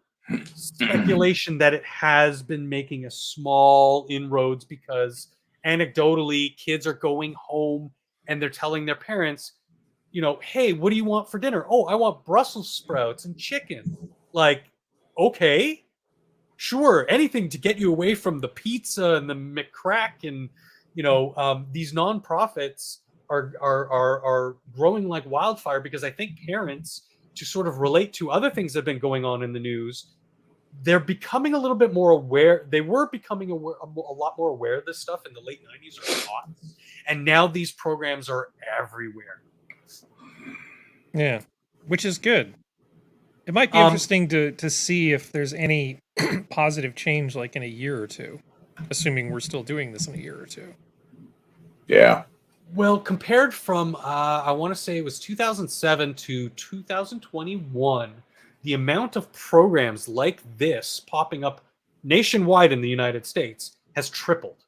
speculation that it has been making a small inroads because anecdotally kids are going home and they're telling their parents, you know, hey, what do you want for dinner? Oh, I want Brussels sprouts and chicken. Like, okay, sure, anything to get you away from the pizza and the McCrack. And you know, these nonprofits are growing like wildfire because I think parents, to sort of relate to other things that have been going on in the news, they're becoming a little bit more aware. They were becoming a lot more aware of this stuff in the late 90s or aughts, and now these programs are everywhere. Yeah, which is good. It might be interesting to see if there's any positive change, like in a year or two, assuming we're still doing this in a year or two. Yeah. Well, compared from, I want to say it was 2007 to 2021, the amount of programs like this popping up nationwide in the United States has tripled.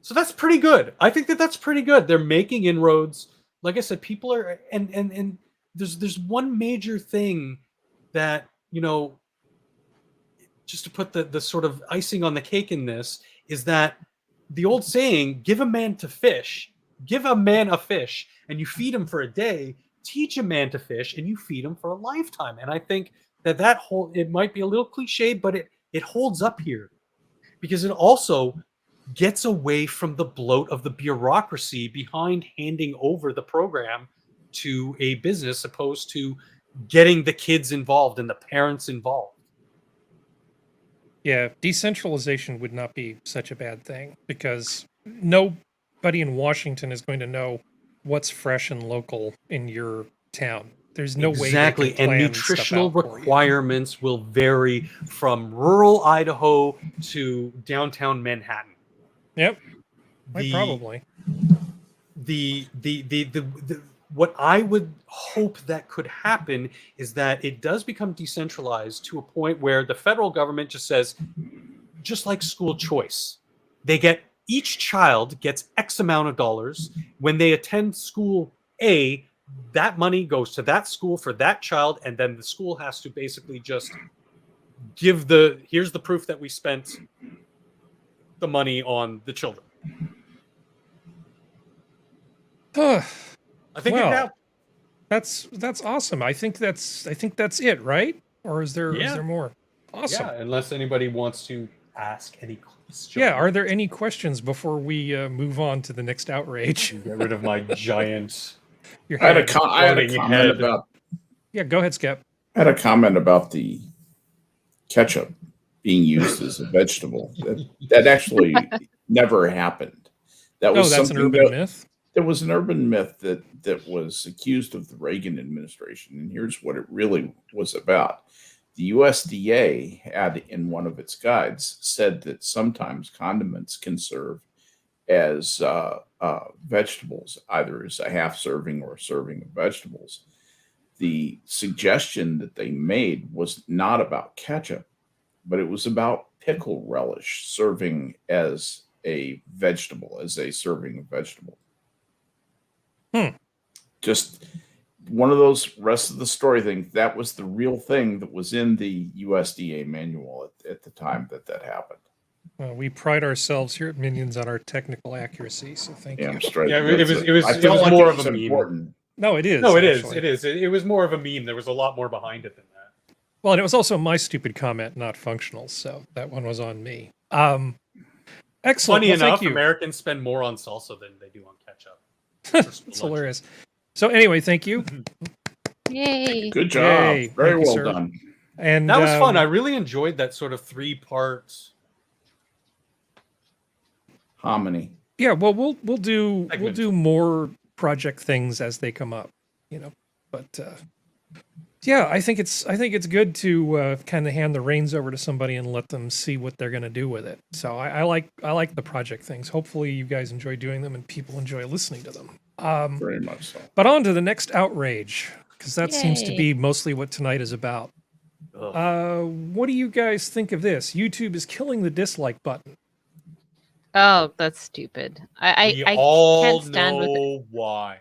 So that's pretty good. I think that that's pretty good. They're making inroads. Like I said, people are, and there's one major thing that, you know, just to put the sort of icing on the cake in this, is that the old saying, give a man a fish, and you feed him for a day, teach a man to fish, and you feed him for a lifetime. And I think that whole, it might be a little cliche, but it holds up here because it also gets away from the bloat of the bureaucracy behind handing over the program to a business, opposed to getting the kids involved and the parents involved. Yeah, decentralization would not be such a bad thing because nobody in Washington is going to know what's fresh and local in your town. There's no way they can plan and nutritional stuff out for you. requirements will vary from rural Idaho to downtown Manhattan. Yep, probably. What I would hope that could happen is that it does become decentralized to a point where the federal government just says, just like school choice, each child gets X amount of dollars. When they attend school A, that money goes to that school for that child, and then the school has to basically just give here's the proof that we spent the money on the children. I think it Well, happened. That's awesome. I think that's it, right? Or is there Yeah. more? Awesome. Yeah, unless anybody wants to ask any questions. Yeah. Are there any questions before we move on to the next outrage? Get rid of my giant. Your I had a head. comment head. about. Yeah, go ahead, Skep. I had a comment about the ketchup being used as a vegetable. That actually never happened. That was that's an something urban myth. There was an urban myth that was accused of the Reagan administration, and here's what it really was about. The USDA had in one of its guides said that sometimes condiments can serve as vegetables, either as a half serving or a serving of vegetables. The suggestion that they made was not about ketchup, but it was about pickle relish serving as a vegetable, as a serving of vegetable. Just one of those rest of the story things. That was the real thing that was in the USDA manual at the time that happened. Well, we pride ourselves here at Minions on our technical accuracy, so thank you. I'm straight. Yeah, it was I felt like more it of was a meme. important. No, it is. No, it is. actually. It is. It was more of a meme. There was a lot more behind it than that. Well, and it was also my stupid comment, not functional, so that one was on me. Excellent. Funny Well, enough, thank you. Americans spend more on salsa than they do on ketchup. It's hilarious. So anyway, thank you. Yay. Good job. Yay. Very Thank you, well sir. done. And That was fun. I really enjoyed that sort of 3-part. Hominy. Yeah, well, we'll do Segment. more project things as they come up, But yeah, I think it's good to kind of hand the reins over to somebody and let them see what they're going to do with it. So I like the project things. Hopefully, you guys enjoy doing them and people enjoy listening to them. Very much so. But on to the next outrage, because that seems to Yay. be mostly what tonight is about. What do you guys think of this? YouTube is killing the dislike button. Oh, that's stupid. We I all can't stand with it. know why.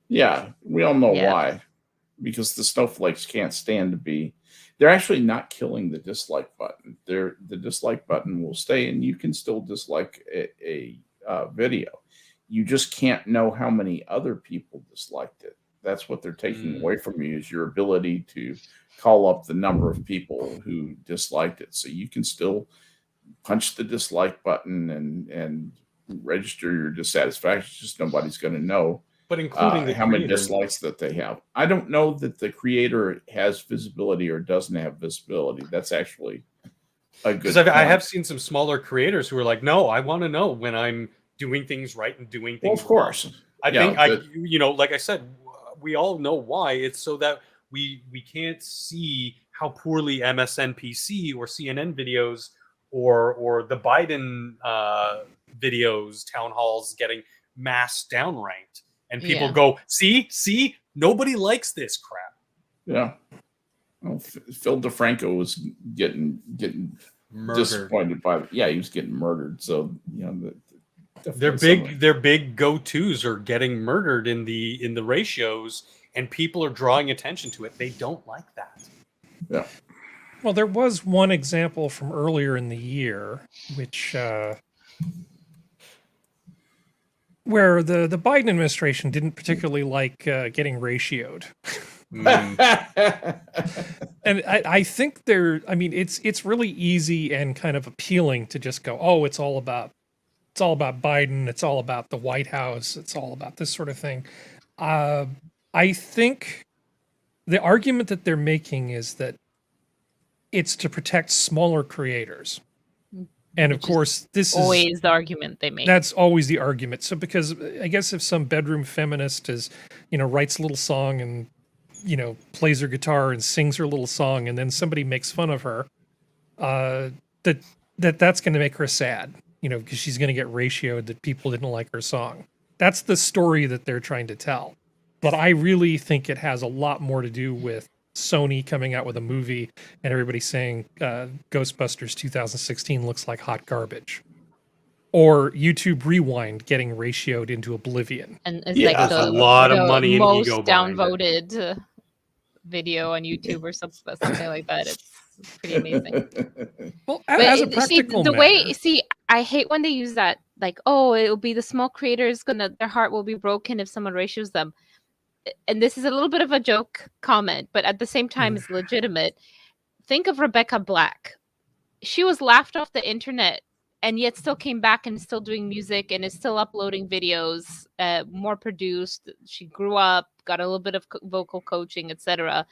Yeah, we all know Yeah. why. Because the snowflakes can't stand to be. They're actually not killing the dislike button. The dislike button will stay, and you can still dislike a video. You just can't know how many other people disliked it. That's what they're taking away from you, is your ability to call up the number of people who disliked it. So you can still punch the dislike button and register your dissatisfaction. Just nobody's going to know But including the how many creator. dislikes that they have. I don't know that the creator has visibility or doesn't have visibility. That's actually a good Because I point. have seen some smaller creators who are like, no, I want to know when I'm doing things right and doing things Well, of course. wrong. I Yeah, think like I said, we all know why. It's so that we can't see how poorly MSNPC or CNN videos or the Biden videos, town halls getting mass downranked. And people Yeah. go, see, nobody likes this crap. Yeah. Well, Phil DeFranco was getting Murdered. disappointed by. Yeah, he was getting murdered. So Their big go-tos are getting murdered in the ratios, and people are drawing attention to it. They don't like that. Yeah. Well, there was one example from earlier in the year, which where the Biden administration didn't particularly like getting ratioed. And I think it's really easy and kind of appealing to just go, oh, it's all about Biden, it's all about the White House, it's all about this sort of thing. I think the argument that they're making is that it's to protect smaller creators. And of Which is course, this Always the argument they make. that's always the argument. So because I guess if some bedroom feminist writes a little song and, plays her guitar and sings her little song, and then somebody makes fun of her, that's going to make her sad, because she's going to get ratioed that people didn't like her song. That's the story that they're trying to tell. But I really think it has a lot more to do with Sony coming out with a movie and everybody saying Ghostbusters 2016 looks like hot garbage, or YouTube Rewind getting ratioed into oblivion. And it's Yeah, like there's the, a lot of the money and most ego behind it. downvoted video on YouTube or something like that. It's pretty amazing. Well, But as a see, practical the matter, way I hate when they use that, like, oh, it'll be the small creators their heart will be broken if someone ratios them. And this is a little bit of a joke comment, but at the same time, it's legitimate. Think of Rebecca Black. She was laughed off the internet and yet still came back and is still doing music and is still uploading videos, more produced. She grew up, got a little bit of vocal coaching, etc.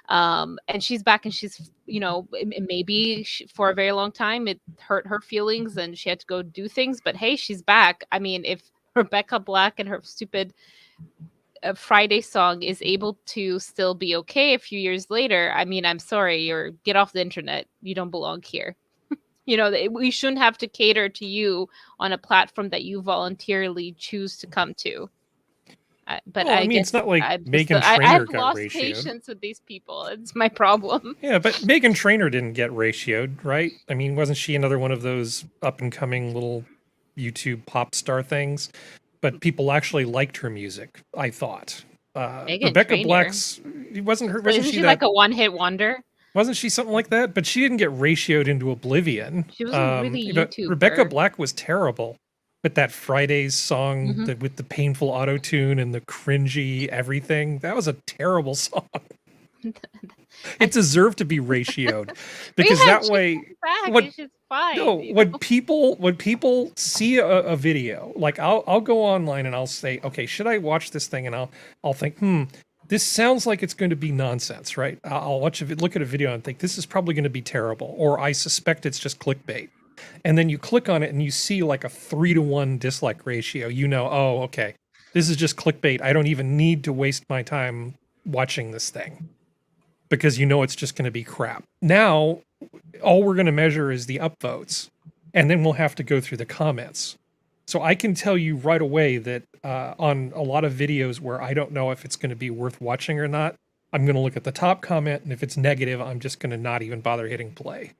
And she's back, and she's, maybe for a very long time it hurt her feelings and she had to go do things. But hey, she's back. I mean, if Rebecca Black and her stupid Friday song is able to still be okay a few years later, I mean, I'm sorry, or get off the internet. You don't belong here. We shouldn't have to cater to you on a platform that you voluntarily choose to come to. But well, I mean, it's not like Meghan Trainor I've got lost ratioed. patience with these people. It's my problem. Yeah, but Meghan Trainor didn't get ratioed, right? I mean, wasn't she another one of those up-and-coming little YouTube pop star things? But people actually liked her music, I thought. Rebecca Trainor. Black's... Wasn't she like a one-hit wonder? Wasn't she something like that? But she didn't get ratioed into oblivion. She was a really YouTuber. Rebecca Black was terrible. But that Fridays song with the painful auto-tune and the cringy everything, that was a terrible song. It deserved to be ratioed. Because that way... Fine, no, when people see a video, like I'll go online and I'll say, okay, should I watch this thing? And I'll think, this sounds like it's going to be nonsense, right? I'll look at a video and think this is probably going to be terrible, or I suspect it's just clickbait. And then you click on it and you see like a 3-to-1 dislike ratio. Oh, okay, this is just clickbait. I don't even need to waste my time watching this thing because it's just going to be crap. Now, all we're going to measure is the upvotes, and then we'll have to go through the comments. So I can tell you right away that on a lot of videos where I don't know if it's going to be worth watching or not, I'm going to look at the top comment, and if it's negative, I'm just going to not even bother hitting play.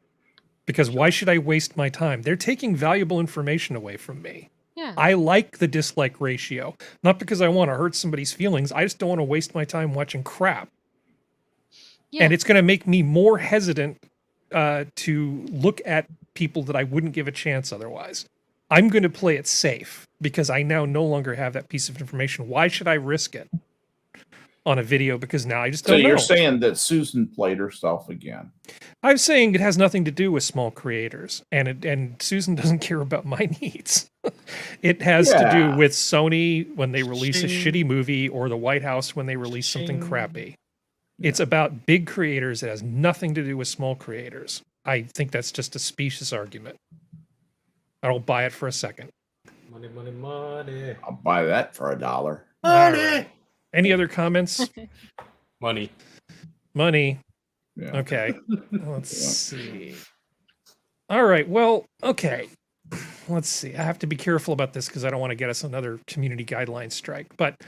Because why should I waste my time? They're taking valuable information away from me. Yeah. I like the dislike ratio, not because I want to hurt somebody's feelings. I just don't want to waste my time watching crap. Yeah. And it's going to make me more hesitant to look at people that I wouldn't give a chance otherwise. I'm going to play it safe because I now no longer have that piece of information. Why should I risk it on a video? Because now I just don't know. So you're saying that Susan played herself again? I'm saying it has nothing to do with small creators, and Susan doesn't care about my needs. It has to do with Sony when they release a shitty movie, or the White House when they release something crappy. It's about big creators. It has nothing to do with small creators. I think that's just a specious argument. I don't buy it for a second. Money, money, money. I'll buy that for $1. Money. Right. Any other comments? Money. Money. Yeah. Okay. Let's see. All right. Well, okay. Let's see. I have to be careful about this because I don't want to get us another community guideline strike. But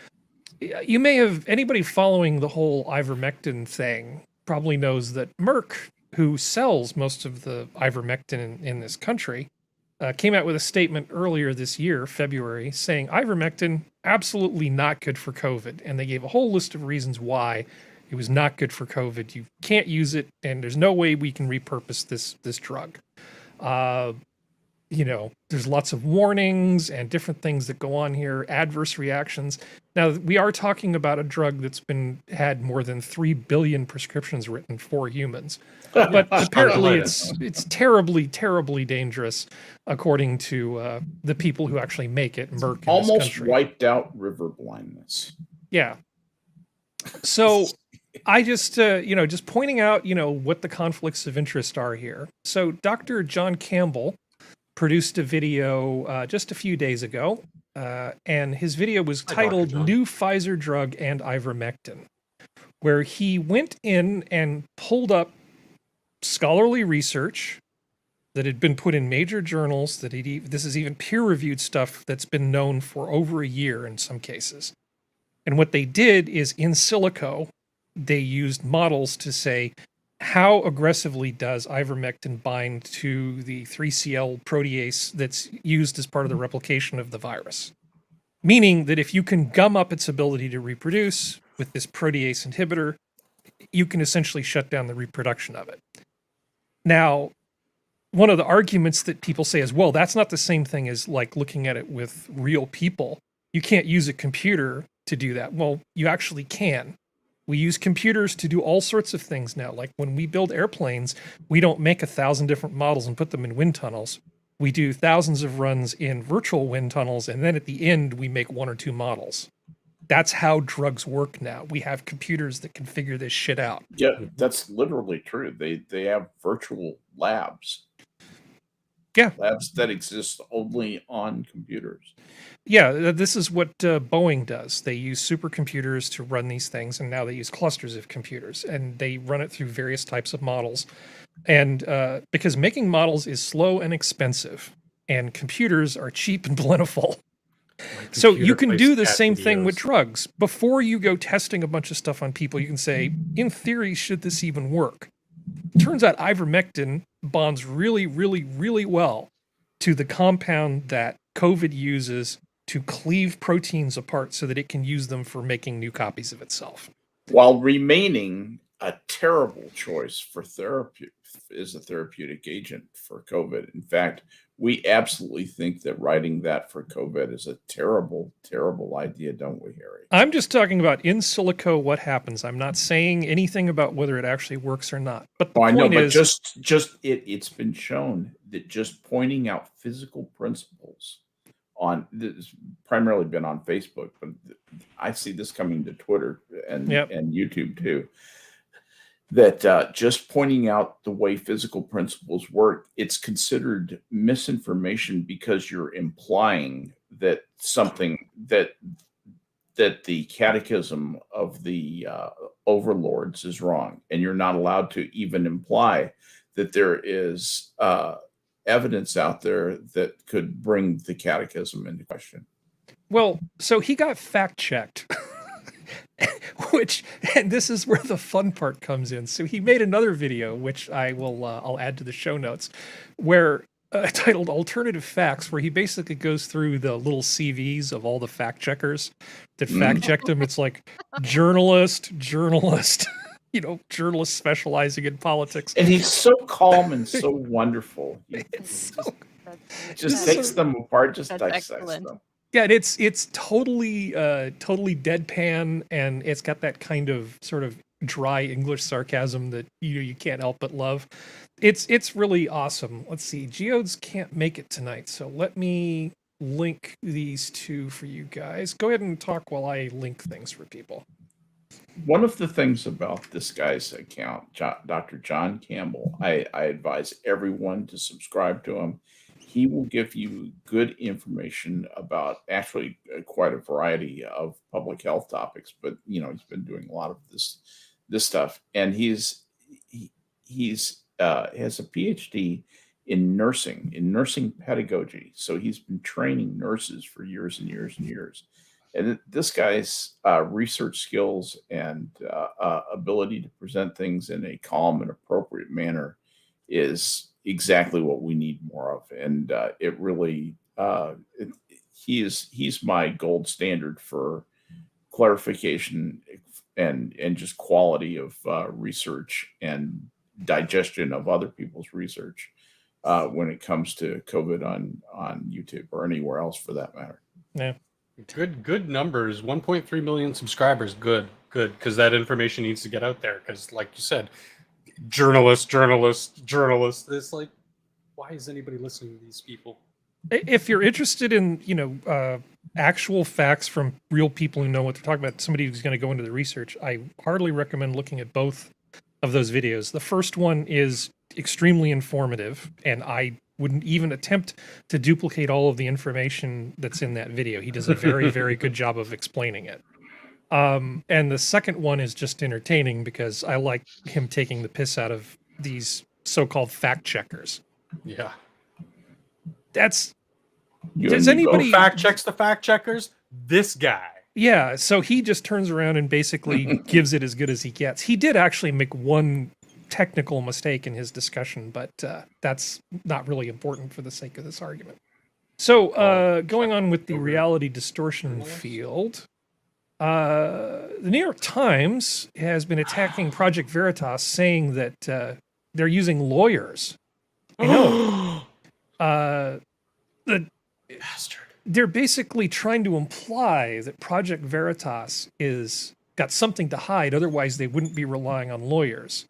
you may have, anybody following the whole ivermectin thing probably knows that Merck, who sells most of the ivermectin in this country, came out with a statement earlier this year, February, saying ivermectin, absolutely not good for COVID. And they gave a whole list of reasons why it was not good for COVID. You can't use it, and there's no way we can repurpose this drug. There's lots of warnings and different things that go on here, adverse reactions. Now, we are talking about a drug that's had more than 3 billion prescriptions written for humans. But apparently it's terribly, terribly dangerous, according to the people who actually make it, Merck in almost this country. Wiped out river blindness. Yeah. So I just, just pointing out, what the conflicts of interest are here. So Dr. John Campbell produced a video just a few days ago, and his video was titled New Pfizer Drug and Ivermectin, where he went in and pulled up scholarly research that had been put in major journals, this is even peer-reviewed stuff that's been known for over a year in some cases. And what they did is, in silico, they used models to say, how aggressively does ivermectin bind to the 3CL protease that's used as part of the replication of the virus? Meaning that if you can gum up its ability to reproduce with this protease inhibitor, you can essentially shut down the reproduction of it. Now, one of the arguments that people say is, well, that's not the same thing as like looking at it with real people. You can't use a computer to do that. Well, you actually can. We use computers to do all sorts of things now. Like when we build airplanes, we don't make 1,000 different models and put them in wind tunnels. We do thousands of runs in virtual wind tunnels, and then at the end, we make 1 or 2 models. That's how drugs work now. We have computers that can figure this shit out. Yeah, that's literally true. They have virtual labs. Yeah. Labs that exist only on computers. Yeah, this is what Boeing does. They use supercomputers to run these things, and now they use clusters of computers, and they run it through various types of models. And because making models is slow and expensive, and computers are cheap and plentiful. So you can do the same thing with drugs. Before you go testing a bunch of stuff on people, you can say, in theory, should this even work? Turns out ivermectin bonds really, really, really well to the compound that COVID uses to cleave proteins apart so that it can use them for making new copies of itself. While remaining a terrible choice for is a therapeutic agent for COVID. In fact, we absolutely think that writing that for COVID is a terrible, terrible idea, don't we, Harry? I'm just talking about in silico what happens. I'm not saying anything about whether it actually works or not. But the point is, it's been shown that just pointing out physical principles on this primarily been on Facebook, but I see this coming to Twitter and YouTube too. That just pointing out the way physical principles work, it's considered misinformation because you're implying that something that the catechism of the overlords is wrong, and you're not allowed to even imply that there is evidence out there that could bring the catechism into question. Well, so he got fact-checked. And this is where the fun part comes in. So he made another video, which I'll add to the show notes, where titled "Alternative Facts," where he basically goes through the little CVs of all the fact checkers that fact checked him. It's like journalist, journalist specializing in politics, and he's so calm and so wonderful. Just takes them apart, just dissects them. Yeah, and it's totally deadpan, and it's got that kind of sort of dry English sarcasm that you can't help but love. It's really awesome. Let's see, Geodes can't make it tonight, so let me link these two for you guys. Go ahead and talk while I link things for people. One of the things about this guy's account, Dr. John Campbell, I advise everyone to subscribe to him. He will give you good information about actually quite a variety of public health topics, but he's been doing a lot of this stuff, and he has a PhD in nursing pedagogy. So he's been training nurses for years and years and years. And this guy's research skills and ability to present things in a calm and appropriate manner is exactly what we need more of. And it really, he's my gold standard for clarification and just quality of research and digestion of other people's research when it comes to COVID on YouTube or anywhere else for that matter. Yeah. Good numbers. 1.3 million subscribers. Good. Because that information needs to get out there. Because, like you said, journalists. It's like, why is anybody listening to these people? If you're interested in, actual facts from real people who know what they're talking about, somebody who's going to go into the research, I heartily recommend looking at both of those videos. The first one is extremely informative, and I wouldn't even attempt to duplicate all of the information that's in that video. He does a very, very good job of explaining it. And the second one is just entertaining because I like him taking the piss out of these so-called fact checkers. Yeah. Does anybody fact checks the fact checkers? This guy. Yeah, so he just turns around and basically gives it as good as he gets. He did actually make one technical mistake in his discussion, but that's not really important for the sake of this argument. So going on with the reality distortion field, the New York Times has been attacking Project Veritas, saying that they're using lawyers I know. Bastard. They're basically trying to imply that Project Veritas is got something to hide, otherwise they wouldn't be relying on lawyers.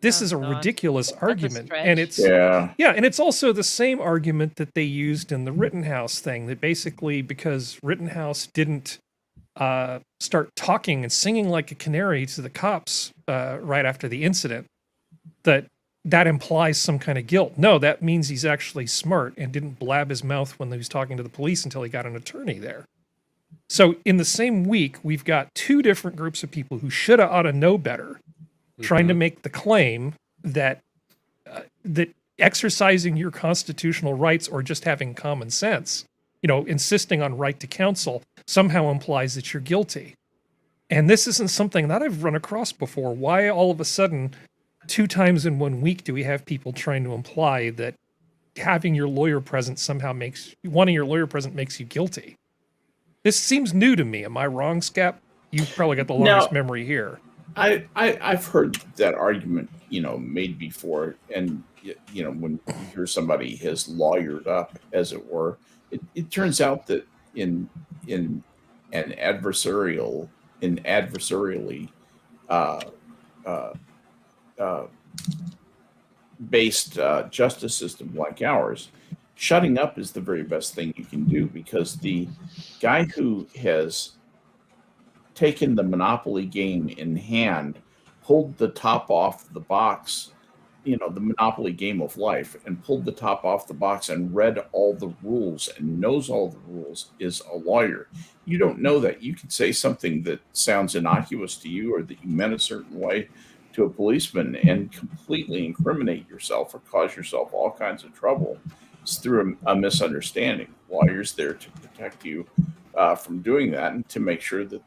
This Oh, is a God. ridiculous That's a argument, stretch. and it's Yeah. and it's also the same argument that they used in the Rittenhouse thing. That basically, because Rittenhouse didn't start talking and singing like a canary to the cops right after the incident, that implies some kind of guilt. No, that means he's actually smart and didn't blab his mouth when he was talking to the police until he got an attorney there. So in the same week, we've got two different groups of people who shoulda, oughta know better, trying to make the claim that that exercising your constitutional rights or just having common sense, insisting on right to counsel, somehow implies that you're guilty. And this isn't something that I've run across before. Why all of a sudden, 2 times in 1 week, do we have people trying to imply that having your lawyer present somehow wanting your lawyer present makes you guilty? This seems new to me. Am I wrong, Skep? You've probably got the longest memory here. I've heard that argument, made before, and when you hear somebody has lawyered up, as it were, it turns out that in an adversarially based justice system like ours, shutting up is the very best thing you can do, because the guy who has taken the Monopoly game in hand, pulled the top off the box, the Monopoly game of life, and pulled the top off the box and read all the rules and knows all the rules, is a lawyer. You don't know that. You could say something that sounds innocuous to you or that you meant a certain way to a policeman and completely incriminate yourself or cause yourself all kinds of trouble. It's through a misunderstanding. Lawyers there to protect you from doing that, and to make sure that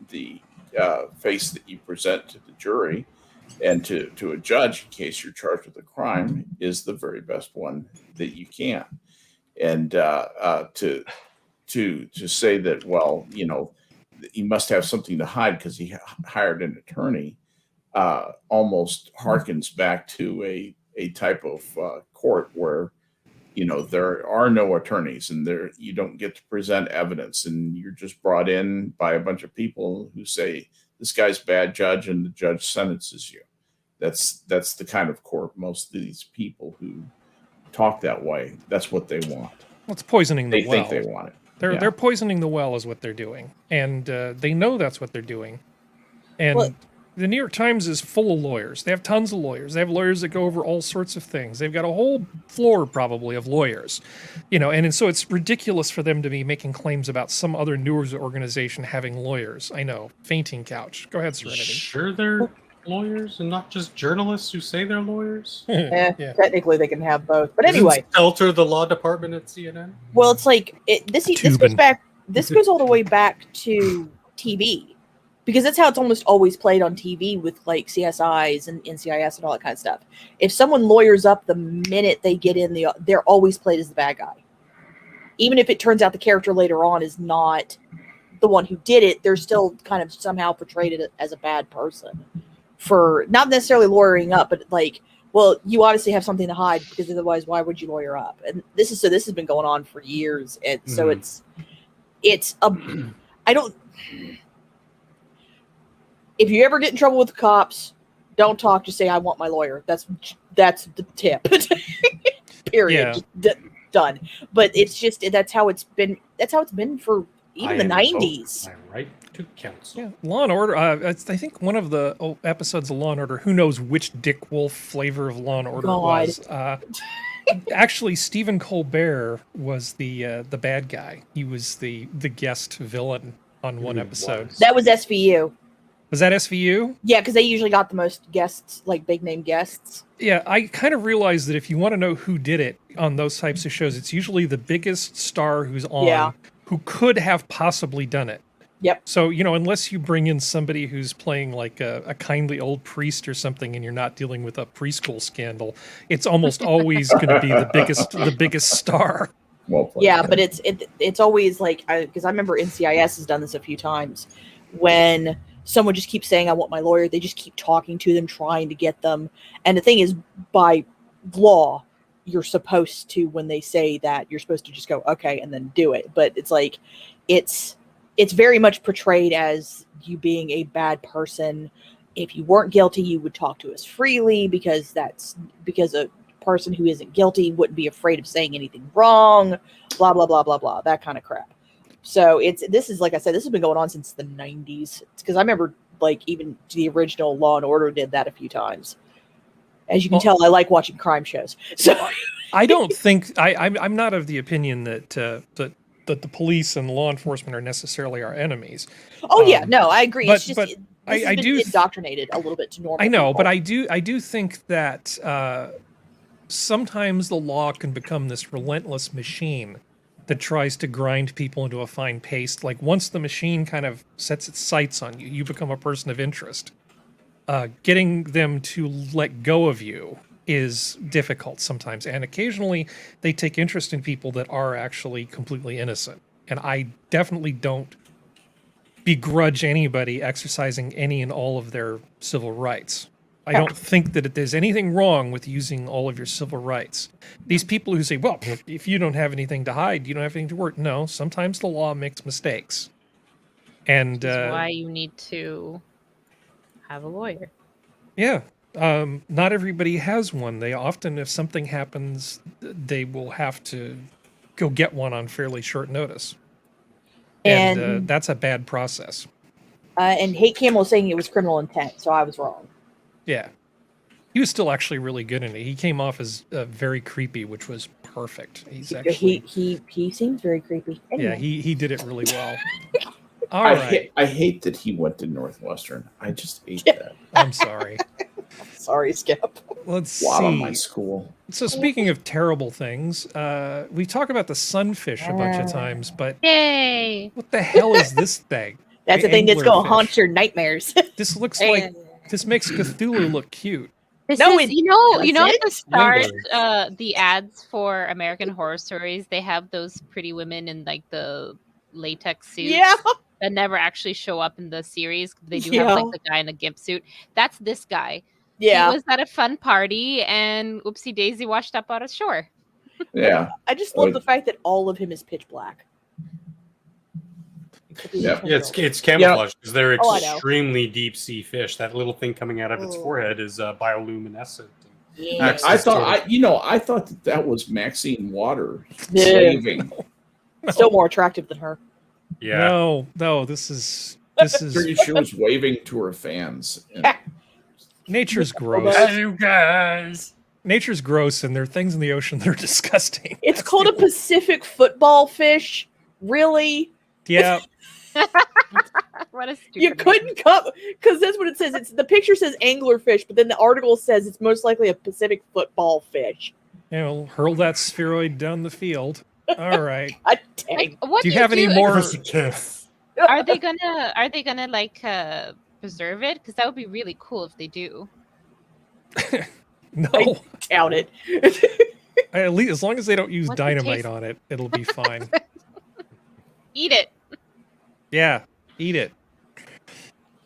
the face that you present to the jury and to a judge in case you're charged with a crime is the very best one that you can. And to say that, well, he must have something to hide because he hired an attorney, almost harkens back to a type of court where there are no attorneys, and you don't get to present evidence, and you're just brought in by a bunch of people who say this guy's bad judge, and the judge sentences you. That's the kind of court most of these people who talk that way, that's what they want. Well, it's poisoning the well. They think they want it. They're poisoning the well is what they're doing, and they know that's what they're doing. And the New York Times is full of lawyers. They have tons of lawyers. They have lawyers that go over all sorts of things. They've got a whole floor probably of lawyers, and so it's ridiculous for them to be making claims about some other news organization having lawyers. I know. Fainting couch. Go ahead, Serenity. Sure, they're lawyers and not just journalists who say they're lawyers. Technically they can have both, but anyway. Shelter the law department at CNN. Well, it's like this goes back. This goes all the way back to TV. Because that's how it's almost always played on TV with like CSIs and NCIS and all that kind of stuff. If someone lawyers up the minute they get in, they're always played as the bad guy. Even if it turns out the character later on is not the one who did it, they're still kind of somehow portrayed as a bad person. For not necessarily lawyering up, but like, well, you obviously have something to hide, because otherwise why would you lawyer up? And this has been going on for years. And so if you ever get in trouble with the cops, don't talk. Just say, I want my lawyer. That's the tip. Period. Yeah. Done. But it's just, that's how it's been for even the 90s. My right to counsel. Yeah. Law and Order. I think one of the episodes of Law and Order, who knows which Dick Wolf flavor of Law and Order it was. Actually, Stephen Colbert was the bad guy. He was the guest villain on one episode. That was SVU. Was that SVU? Yeah, because they usually got the most guests, like big name guests. Yeah, I kind of realized that if you want to know who did it on those types of shows, it's usually the biggest star who's on, who could have possibly done it. Yep. So, unless you bring in somebody who's playing like a kindly old priest or something, and you're not dealing with a preschool scandal, it's almost always going to be the biggest star. Well played. Yeah, but it's always like, because I remember NCIS has done this a few times, when someone just keeps saying, I want my lawyer. They just keep talking to them, trying to get them. And the thing is, by law, you're supposed to, when they say that, you're supposed to just go, okay, and then do it. But it's like, it's very much portrayed as you being a bad person. If you weren't guilty, you would talk to us freely, because a person who isn't guilty wouldn't be afraid of saying anything wrong, blah, blah, blah, blah, blah, that kind of crap. So this is, like I said, this has been going on since the 90s. Because I remember, like, even the original Law and Order did that a few times. As you can tell, I like watching crime shows. So I don't think I'm not of the opinion that that the police and law enforcement are necessarily our enemies. Oh yeah, no, I agree. It's just I do indoctrinated a little bit to normal. I know, people. but I do think that sometimes the law can become this relentless machine that tries to grind people into a fine paste. Like, once the machine kind of sets its sights on you, you become a person of interest. Getting them to let go of you is difficult sometimes, and occasionally they take interest in people that are actually completely innocent. And I definitely don't begrudge anybody exercising any and all of their civil rights. I don't think that there's anything wrong with using all of your civil rights. These people who say, well, if you don't have anything to hide, you don't have anything to work. No, sometimes the law makes mistakes. And That's why you need to have a lawyer. Yeah. Not everybody has one. They often, if something happens, they will have to go get one on fairly short notice. And that's a bad process. And Hate Camel was saying it was criminal intent, so I was wrong. Yeah. He was still actually really good in it. He came off as very creepy, which was perfect. He's actually... He seems very creepy. Anyway. Yeah, he did it really well. All right. I hate that he went to Northwestern. I just hate that. I'm sorry. Sorry, Skep. Let's see. Wow, my school. So speaking of terrible things, we talk about the sunfish a bunch of times, but Yay! what the hell is this thing? That's the thing that's going to haunt your nightmares. This looks like, this makes Cthulhu look cute. This No, is, it you know, at doesn't. the start, the ads for American Horror Stories, they have those pretty women in like the latex suits. Yeah. That never actually show up in the series. They do have like the guy in a gimp suit. That's this guy. Yeah. He was at a fun party and oopsie daisy washed up on a shore. Yeah. I just love the fact that all of him is pitch black. Yeah. Yeah, it's camouflage because they're Oh, I know. extremely deep sea fish. That little thing coming out of its forehead is bioluminescent. Yeah. Acts I as thought total- I thought that was Maxine Water Yeah. slaving. Still more attractive than her. Yeah. No, this is Pretty sure was waving to her fans. And nature's gross. you guys. Nature's gross, and there are ththings in the ocean that are disgusting. It's called a Pacific football fish. Really? Yeah, What a stupid You couldn't come, because that's what it says. It's the picture says anglerfish, but then the article says it's most likely a Pacific football fish. hurl that spheroid down the field. All right. God dang. Like, what Do you have any do? more? Are they gonna like preserve it? Because that would be really cool if they do. No. Doubt it. At least as long as they don't use What's the dynamite taste? on it, it'll be fine. Eat it. Yeah, eat it.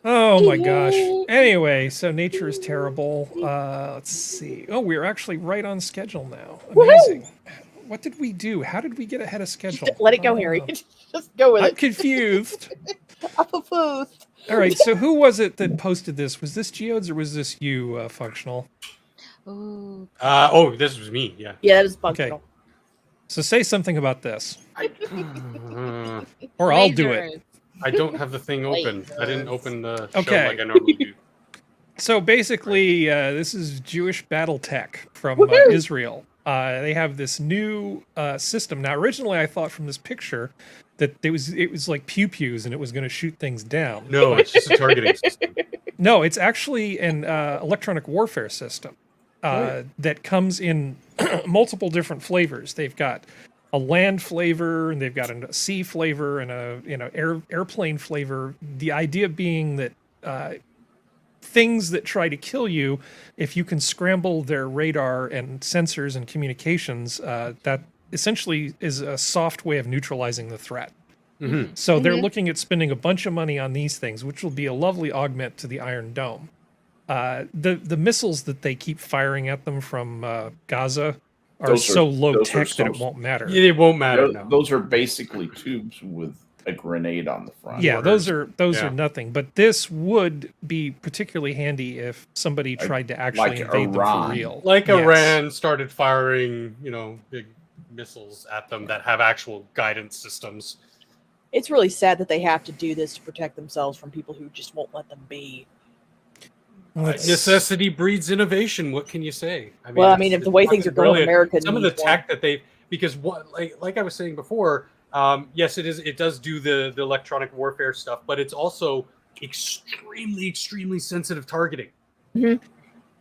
Oh my gosh. Anyway, so nature is terrible. Let's see. Oh, we're actually right on schedule now. Amazing. What did we do? How did we get ahead of schedule? Let it go, Harry. Just go with I'm it. confused. I'm confused. All right, so who was it that posted this? Was this Geodes or was this you, Functional? Ooh. This was me. Yeah. Yeah, that was functional. So say something about this, Uh, or I'll do it. Lasers. I don't have the thing open. I didn't open the show Okay. like I normally do. So basically, this is Jewish battle tech from Woohoo! Israel. They have this new system. Now, originally, I thought from this picture that it was like pew-pews and it was going to shoot things down. No, it's just a targeting system. No, it's actually an electronic warfare system that comes in multiple different flavors. They've got a land flavor, and they've got a sea flavor, and a airplane flavor. The idea being that things that try to kill you, if you can scramble their radar and sensors and communications, that essentially is a soft way of neutralizing the threat. Mm-hmm. So they're looking at spending a bunch of money on these things, which will be a lovely augment to the Iron Dome. The missiles that they keep firing at them from Gaza are so low those are tech that it so- won't matter. It won't matter. No. Those are basically tubes with a grenade on the front. Yeah, those are Yeah. nothing. But this would be particularly handy if somebody tried to actually invade them for Iran. real. Like Yes. Iran started firing, big missiles at them that have actual guidance systems. It's really sad that they have to do this to protect themselves from people who just won't let them be. Necessity breeds innovation. What can you say? I mean, if the way things are going, brilliant. America Some of the needs tech that they, because what, like I was saying before, yes, it does do the electronic warfare stuff, but it's also extremely sensitive targeting. Mhm.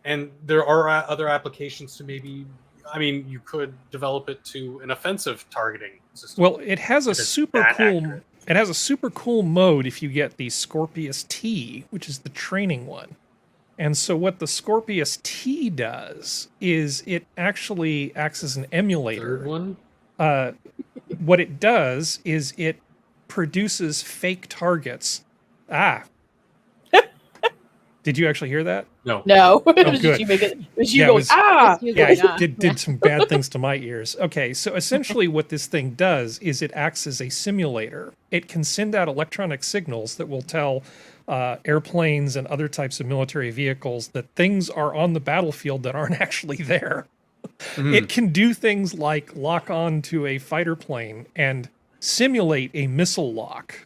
And there are other applications to maybe. I mean, you could develop it to an offensive targeting system. Well, it has a If it's super that cool. accurate. It has a super cool mode if you get the Scorpius T, which is the training one. And so what the Scorpius T does is it actually acts as an emulator. Third one. What it does is it produces fake targets. Did you actually hear that? No. No, it was good. just you make it. It was you Yeah, it going, was- You Yeah, going, it did some bad things to my ears. Okay, so essentially what this thing does is it acts as a simulator. It can send out electronic signals that will tell airplanes and other types of military vehicles that things are on the battlefield that aren't actually there. Mhm. It can do things like lock on to a fighter plane and simulate a missile lock.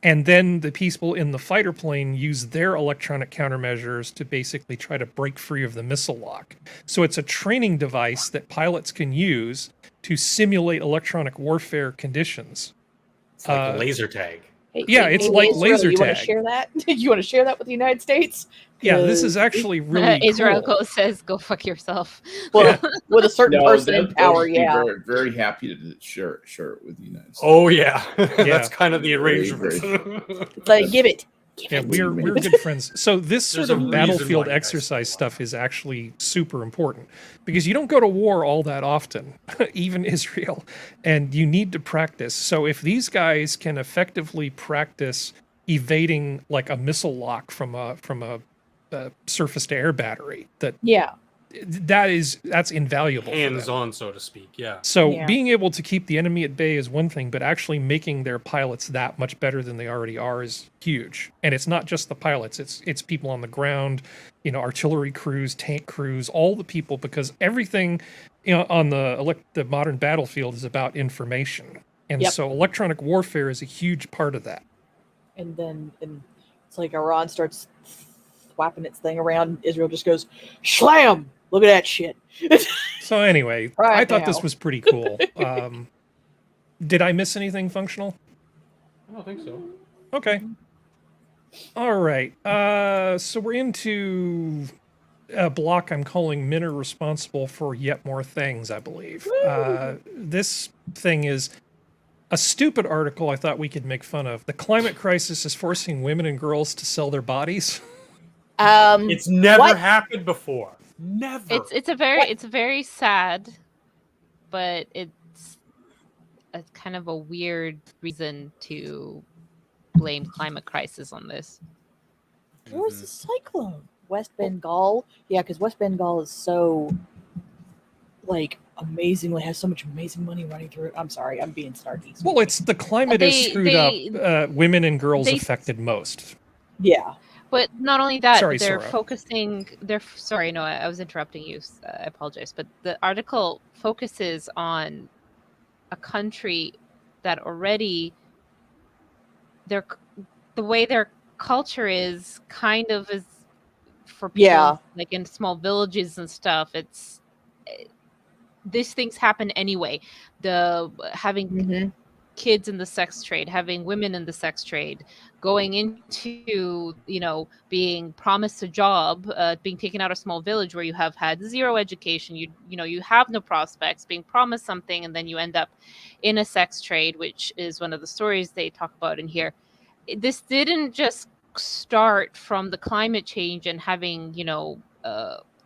And then the people in the fighter plane use their electronic countermeasures to basically try to break free of the missile lock. So it's a training device that pilots can use to simulate electronic warfare conditions. It's like laser tag. Hey, Yeah, it's like Israel, laser you want tag. to share that? You want to share that with the United States? Yeah, this is 'Cause actually really Israel cool. says, "Go fuck yourself." well, with a certain person in they'll power, be yeah. very, very happy to share it with the United States. Oh yeah, Yeah. that's kind of the Very, arrangement. Like, give it. Yeah, we're good friends. So this There's sort a of reason battlefield why you guys exercise do stuff is actually super important because you don't go to war all that often, even Israel, and you need to practice. So if these guys can effectively practice evading like a missile lock from a surface to air battery, Yeah. that's invaluable. for them. Hands-on, so to speak. Yeah. So Yeah. being able to keep the enemy at bay is one thing, but actually making their pilots that much better than they already are is huge. And it's not just the pilots; it's people on the ground, artillery crews, tank crews, all the people, because everything, on the modern battlefield is about information, and Yep. so electronic warfare is a huge part of that. And it's like Iran starts whapping its thing around. Israel just goes, slam! Look at that shit. So anyway, Right I thought this now. was pretty cool. Did I miss anything functional? I don't think so. Okay. All right. So we're into a block I'm calling Men Are Responsible for Yet More Things, I believe. This thing is a stupid article I thought we could make fun of. The climate crisis is forcing women and girls to sell their bodies. It's never What? happened before. Never. It's a very sad, but it's a kind of a weird reason to blame climate crisis on this. Where was the cyclone? West Bengal? Yeah, because West Bengal is so, amazingly, has so much amazing money running through it. I'm sorry, I'm being snarky. Well, it's the climate is They- screwed up. Women and girls they- affected most. Yeah. But not only that, Sorry, they're Sora. focusing. Sorry, no, I was interrupting you. I apologize. But the article focuses on a country that already the way their culture is kind of is for people Yeah. like in small villages and stuff. These things happen anyway. The having Mm-hmm. kids in the sex trade, having women in the sex trade, going into, being promised a job, being taken out of a small village where you have had zero education, you have no prospects, being promised something, and then you end up in a sex trade, which is one of the stories they talk about in here. This didn't just start from the climate change and having,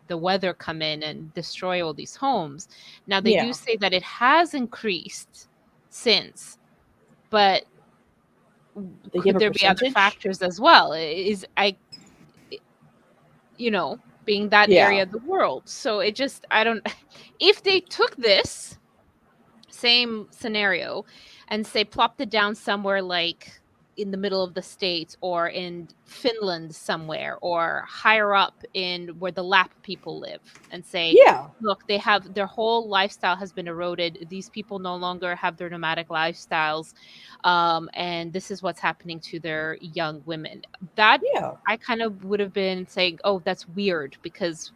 the weather come in and destroy all these homes. Now, they Yeah. do say that it has increased since, but They give could a there be other percentage? factors as well? being that Yeah. area of the world. So it just, I don't, if they took this same scenario and say plopped it down somewhere like in the middle of the States or in Finland somewhere or higher up in where the Lap people live and say, Yeah. look, they have their whole lifestyle has been eroded. These people no longer have their nomadic lifestyles. And this is what's happening to their young women. That Yeah. I kind of would have been saying, oh, that's weird because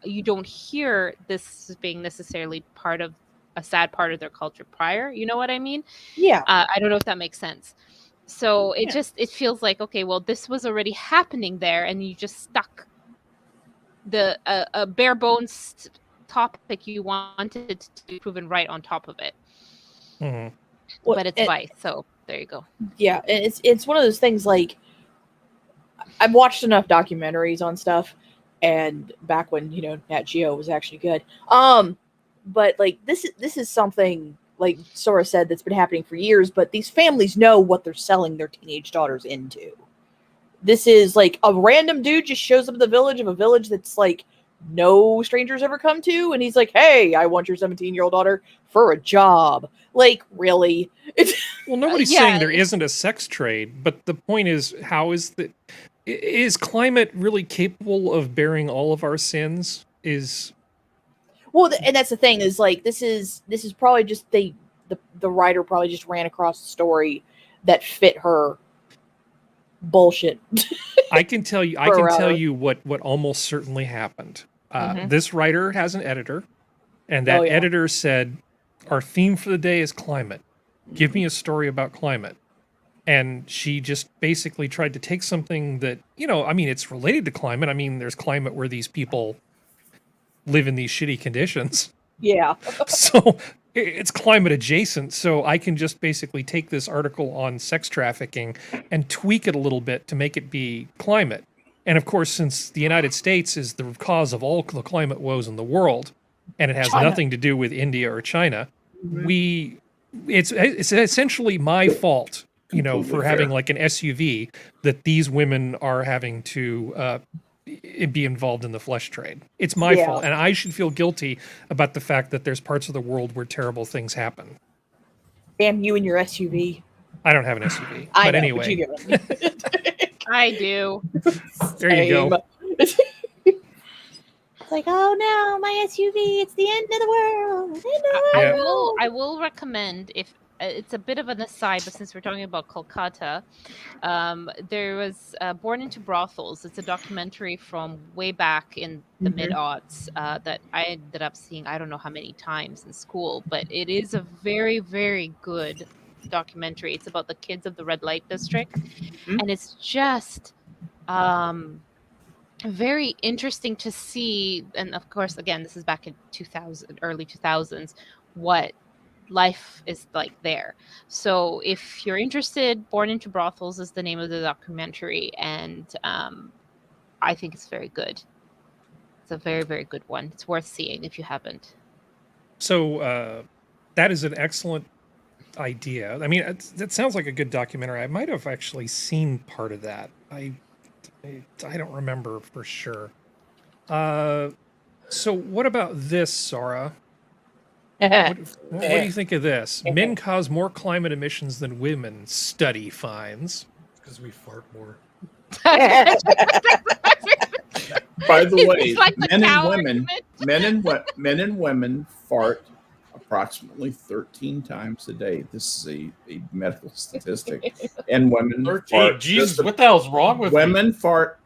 you don't hear this as being necessarily part of a sad part of their culture prior. You know what I mean? Yeah. I don't know if that makes sense. So it Yeah. just, it feels like, okay, well, this was already happening there and you just stuck the a bare bones topic you wanted to be proven right on top of it. Mhm. Well, But it's vice, so there you go. Yeah, and it's one of those things like I've watched enough documentaries on stuff, and back when Nat Geo was actually good. But like this is something like Sora said that's been happening for years. But these families know what they're selling their teenage daughters into. This is like a random dude just shows up at the village of a village that's like no strangers ever come to, and he's like, "Hey, I want your 17-year-old daughter for a job." Like, really? Well, nobody's yeah. saying there isn't a sex trade, but the point is, how is climate really capable of bearing all of our sins? Well, and that's the thing is like this is probably just the writer probably just ran across a story that fit her bullshit. I can tell you what almost certainly happened. Mhm. This writer has an editor, and that Oh, yeah. editor said, "Our theme for the day is climate. Give me a story about climate." And she just basically tried to take something that, I mean, it's related to climate. I mean, there's climate where these people live in these shitty conditions. Yeah. So it's climate adjacent. So I can just basically take this article on sex trafficking and tweak it a little bit to make it be climate. And of course, since the United States is the cause of all the climate woes in the world, and it has China. nothing to do with India or China, Mhm. it's essentially my fault, Completely for fair. having like an SUV that these women are having to be involved in the flesh trade. It's my Yeah. fault, and I should feel guilty about the fact that there's parts of the world where terrible things happen. Damn you and your SUV. I don't have an SUV, I but know, anyway, but you get what I do. there you go. It's like, oh no, my SUV, it's the end of the world. End of the Yeah. world. I will recommend, if it's a bit of an aside, but since we're talking about Kolkata, there was Born into Brothels. It's a documentary from way back in the Mhm. mid-aughts that I ended up seeing I don't know how many times in school, but it is a very, very good documentary. It's about the kids of the red light district, Mhm. and it's just very interesting to see. And of course, again, this is back in early 2000s, what life is like there. So if you're interested, Born into Brothels is the name of the documentary, and I think it's very good. It's a very, very good one. It's worth seeing if you haven't. So that is an excellent idea. I mean, that sounds like a good documentary. I might have actually seen part of that. I don't remember for sure. So what about this, Sora? What do you think of this? Men cause more climate emissions than women, study finds. Because we fart more. By the way, It's like the men and cow women, argument. men and women fart approximately 13 times a day. This is a medical statistic. And women 13. fart. Jesus, what the hell's wrong with Women fart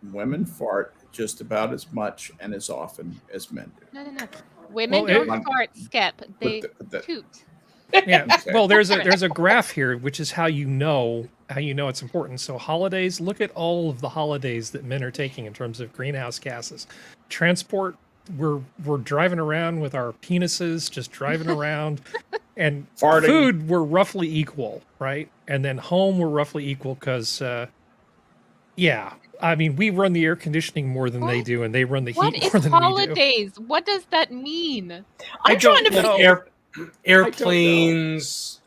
just about as much and as often as men do. No. Women Well, don't fart, Skep. They toot. Yeah. Okay. Well, there's a graph here, which is how you know it's important. So holidays, look at all of the holidays that men are taking in terms of greenhouse gases. Transport, we're driving around with our penises, just driving around. And Farting. food, we're roughly equal, right? And then home, we're roughly equal because, yeah. I mean, we run the air conditioning more than they What? do, and they run the What heat is more than we do. holidays? What does that mean? I'm trying to know. figure. Airplanes,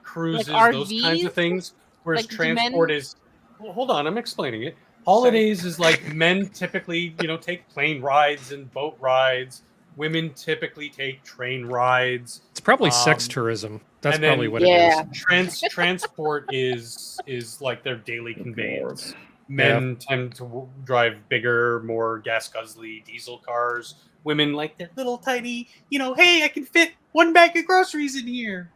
cruises, Like those kinds RVs? of things. Whereas Like, do transport men- is. Well, hold on, I'm explaining it. Holidays is like men typically, take plane rides and boat rides. Women typically take train rides. It's probably sex tourism. That's and then- probably what Yeah. it is. Transport is like their daily conveyance. Lord. Men tend to drive bigger, more gas guzzly diesel cars. Women like their little tiny, hey, I can fit one bag of groceries in here.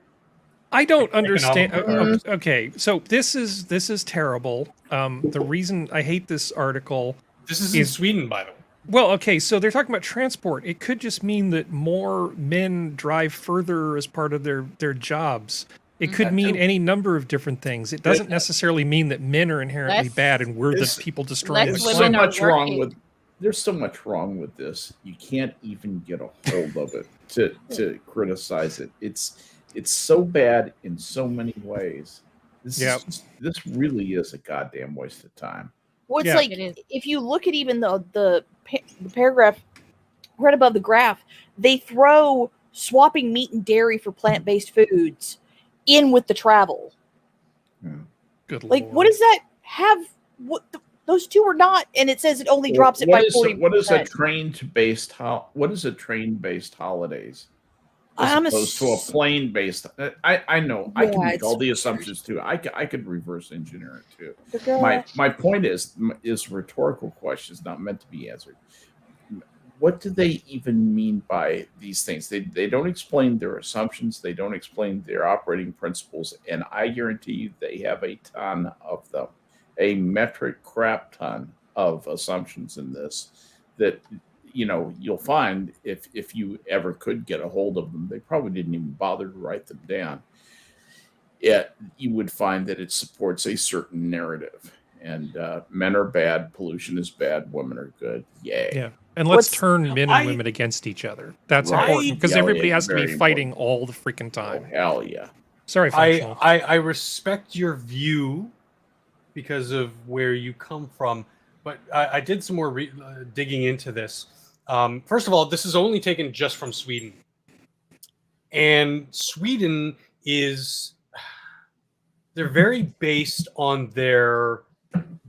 I don't understand. Economical cars. Okay, so this is terrible. The reason I hate this article. This is in Sweden, by the way. Well, okay, so they're talking about transport. It could just mean that more men drive further as part of their jobs. It could That mean too. any number of different things. It doesn't necessarily mean that men are inherently Less- bad and we're the There's- people destroying less the There's planet. so women are much wrong working. with. There's so much wrong with this. You can't even get a hold of it to criticize it. It's so bad in so many ways. This really is a goddamn waste of time. Well, it's Yeah. like It is. if you look at even the paragraph right above the graph, they throw swapping meat and dairy for plant-based foods in with the travel. Good Like, Lord. what does that have? Those two are not, and it says it only drops it by 40%. What is a train-based holidays? As I'm opposed to a plane-based. I know. I can Yeah, make all it's the assumptions too. I could reverse engineer it too. Okay. My point is rhetorical questions not meant to be answered. What do they even mean by these things? They don't explain their assumptions. They don't explain their operating principles. And I guarantee you they have a ton of them, a metric crap ton of assumptions in this that, you'll find if you ever could get a hold of them, they probably didn't even bother to write them down. Yet you would find that it supports a certain narrative. And men are bad, pollution is bad, women are good. Yay. Yeah. And let's What's- turn men and I- women against each other. That's Right. important because Yeah, everybody yeah, has to be very fighting all the freaking Oh, time. hell yeah. Sorry, functional. I respect your view because of where you come from, but I did some more digging into this. First of all, this is only taken just from Sweden, and Sweden they're very based on their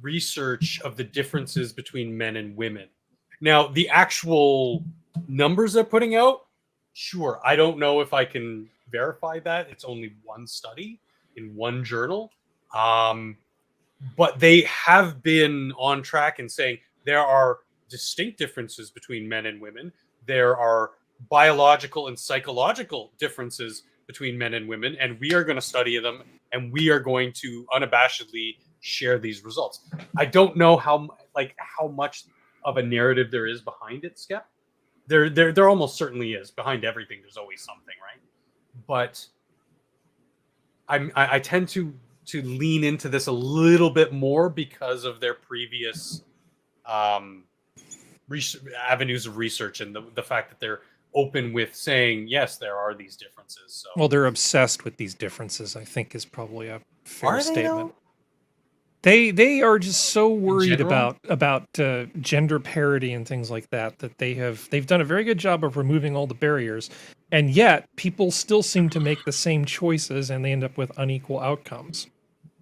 research of the differences between men and women. Now, the actual numbers they're putting out, sure, I don't know if I can verify that. It's only one study in one journal. But they have been on track in saying there are distinct differences between men and women. There are biological and psychological differences between men and women, and we are going to study them, and we are going to unabashedly share these results. I don't know how much of a narrative there is behind it, Skep. There almost certainly is. Behind everything, there's always something, right? But I tend to lean into this a little bit more because of their previous avenues of research and the fact that they're open with saying, yes, there are these differences. So Well, they're obsessed with these differences, I think is probably a fair Are they, statement. though? They are just so worried general? about gender parity and things like that they've done a very good job of removing all the barriers, and yet people still seem to make the same choices and they end up with unequal outcomes.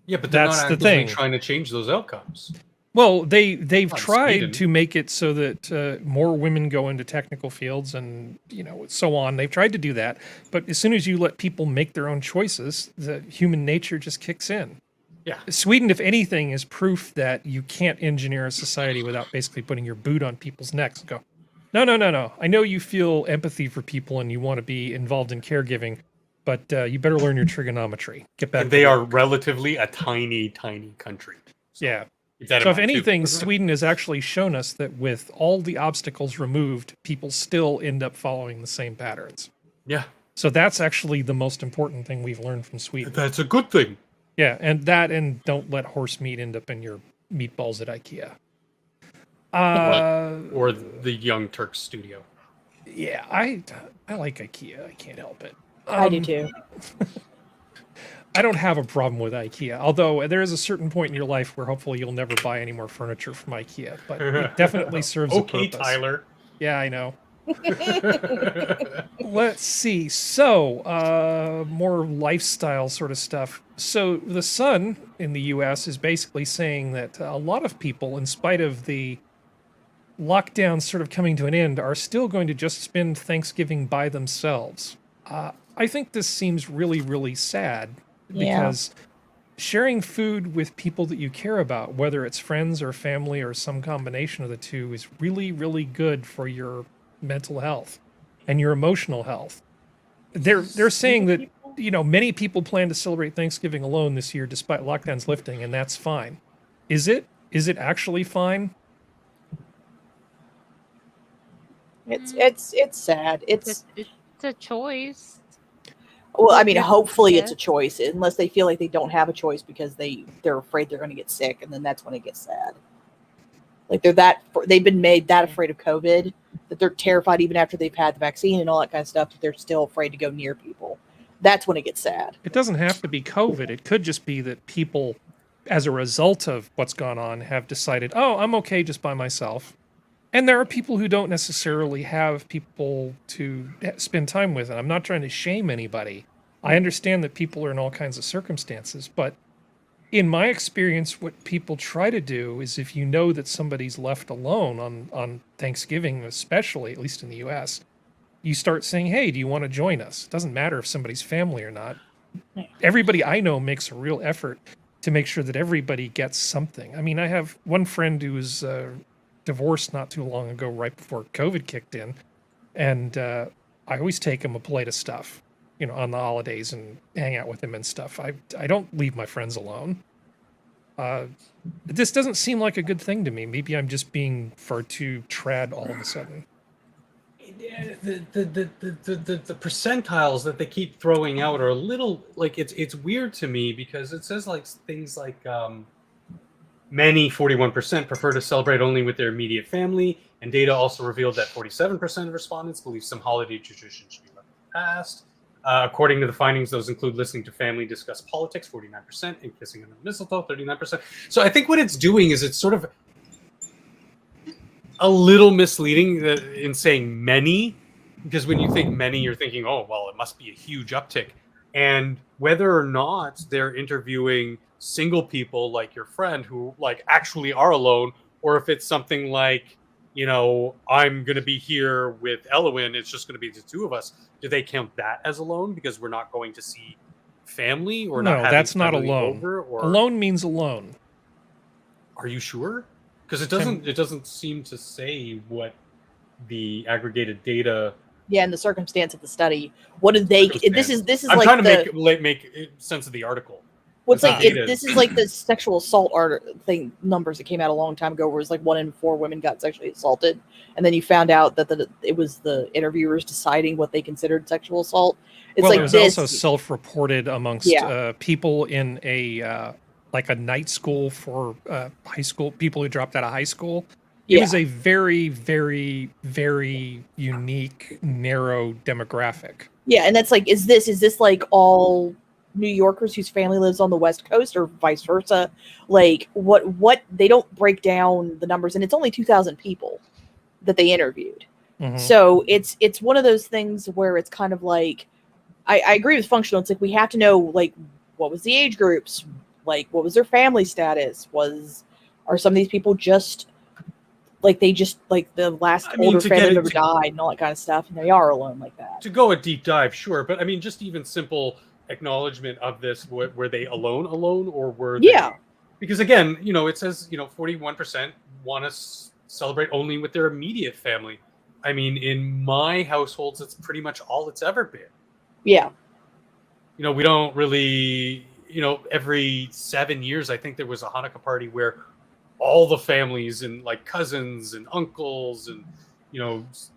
Yeah, but they're That's not the actively thing. trying to change those outcomes. Well, they've Not tried Sweden. to make it so that more women go into technical fields and so on. They've tried to do that, but as soon as you let people make their own choices, the human nature just kicks in. Yeah. Sweden, if anything, is proof that you can't engineer a society without basically putting your boot on people's necks and go, no. I know you feel empathy for people and you want to be involved in caregiving, but you better learn your trigonometry. Get back. And to they work." are relatively a tiny, tiny country. So Yeah. keep that in So if mind, too. anything, Sweden has actually shown us that with all the obstacles removed, people still end up following the same patterns. Yeah, So that's actually the most important thing we've learned from Sweden. that's a good thing. Yeah, and don't let horse meat end up in your meatballs at IKEA. Or the Young Turks studio. Yeah, I like IKEA. I can't help it. I do too. I don't have a problem with IKEA, although there is a certain point in your life where hopefully you'll never buy any more furniture from IKEA. But it definitely serves a Okay, purpose. Tyler. Yeah, I know. Let's see. So, more lifestyle sort of stuff. So, the Sun in the US is basically saying that a lot of people, in spite of the lockdown sort of coming to an end, are still going to just spend Thanksgiving by themselves. I think this seems really, really sad Yeah. because sharing food with people that you care about, whether it's friends or family or some combination of the two, is really, really good for your mental health and your emotional health. They're saying that, you know, many people plan to celebrate Thanksgiving alone this year despite lockdowns lifting, and that's fine. Is it? Is it actually fine? It's sad. It's It's a choice. well, I mean, Yeah, hopefully it's yeah. a choice, unless they feel like they don't have a choice because they're afraid they're going to get sick, and then that's when it gets sad. Like they've been made that afraid of COVID that they're terrified even after they've had the vaccine and all that kind of stuff, that they're still afraid to go near people. That's when it gets sad. It doesn't have to be COVID. It could just be that people, as a result of what's gone on, have decided, oh, I'm okay just by myself. And there are people who don't necessarily have people to spend time with. And I'm not trying to shame anybody. I understand that people are in all kinds of circumstances. But in my experience, what people try to do is, if you know that somebody's left alone on Thanksgiving, especially, at least in the US, you start saying, hey, do you want to join us? It doesn't matter if somebody's family or not. Everybody I know makes a real effort to make sure that everybody gets something. I mean, I have one friend who was divorced not too long ago, right before COVID kicked in, and I always take him a plate of stuff, you know, on the holidays and hang out with him and stuff. I don't leave my friends alone. This doesn't seem like a good thing to me. Maybe I'm just being far too trad all of a sudden. The percentiles that they keep throwing out are a little like it's weird to me, because it says like things like many 41% prefer to celebrate only with their immediate family, and data also revealed that 47% of respondents believe some holiday tradition should be left in the past. According to the findings, those include listening to family discuss politics, 49%, and kissing under the mistletoe, 39%. So I think what it's doing is it's sort of a little misleading in saying many, because when you think many, you're thinking, oh, well, it must be a huge uptick. And whether or not they're interviewing single people like your friend who like actually are alone, or if it's something like, you know, I'm going to be here with Elowin, it's just going to be the two of us. Do they count that as alone because we're not going to see family, or not No, having that's not family alone. over, or Alone means alone. are you sure? Because it doesn't seem to say what the aggregated data. Yeah, in the circumstance of the study, what did they? This is I'm like trying to make sense of the article. What's the like data this is like the sexual assault thing numbers that came out a long time ago, where it was like 1 in 4 women got sexually assaulted, and then you found out that it was the interviewers deciding what they considered sexual assault. It's well, like it was this. also self-reported amongst people in a like a night school for high school people who dropped out of high school. It was a very, very, very unique, narrow demographic. Yeah, and that's like, is this like all New Yorkers whose family lives on the West Coast, or vice versa? Like, what they don't break down the numbers, and it's only 2,000 people that they interviewed. Mhm. So it's one of those things where it's kind of like, I agree with functional. It's like we have to know, like, what was the age groups, like what was their family status, are some of these people just like they just like the last older family member died and all that kind of stuff, and they are alone like that. To go a deep dive, sure, but I mean, just even simple acknowledgement of this: were they alone, or were they? Yeah. Because again, you know, it says 41% want to celebrate only with their immediate family. I mean, in my households, it's pretty much all it's ever been. Yeah. You know, we don't really, every 7 years, I think there was a Hanukkah party where all the families and like cousins and uncles and,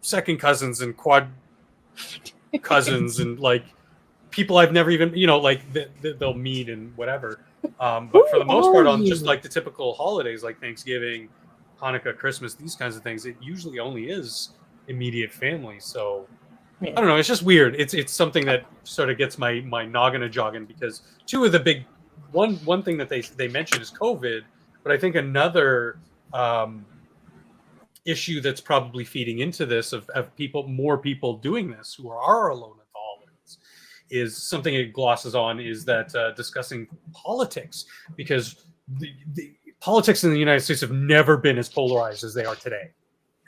second cousins and quad cousins and like people I've never even, like they'll meet and whatever. But for the most part, on just like the typical holidays like Thanksgiving, Hanukkah, Christmas, these kinds of things, it usually only is immediate family. So I don't know. It's just weird. It's something that sort of gets my noggin a jogging, because two of the big one thing that they mentioned is COVID, but I think another issue that's probably feeding into this of more people doing this who are alone alcoholics is something it glosses on is that discussing politics, because the politics in the United States have never been as polarized as they are today.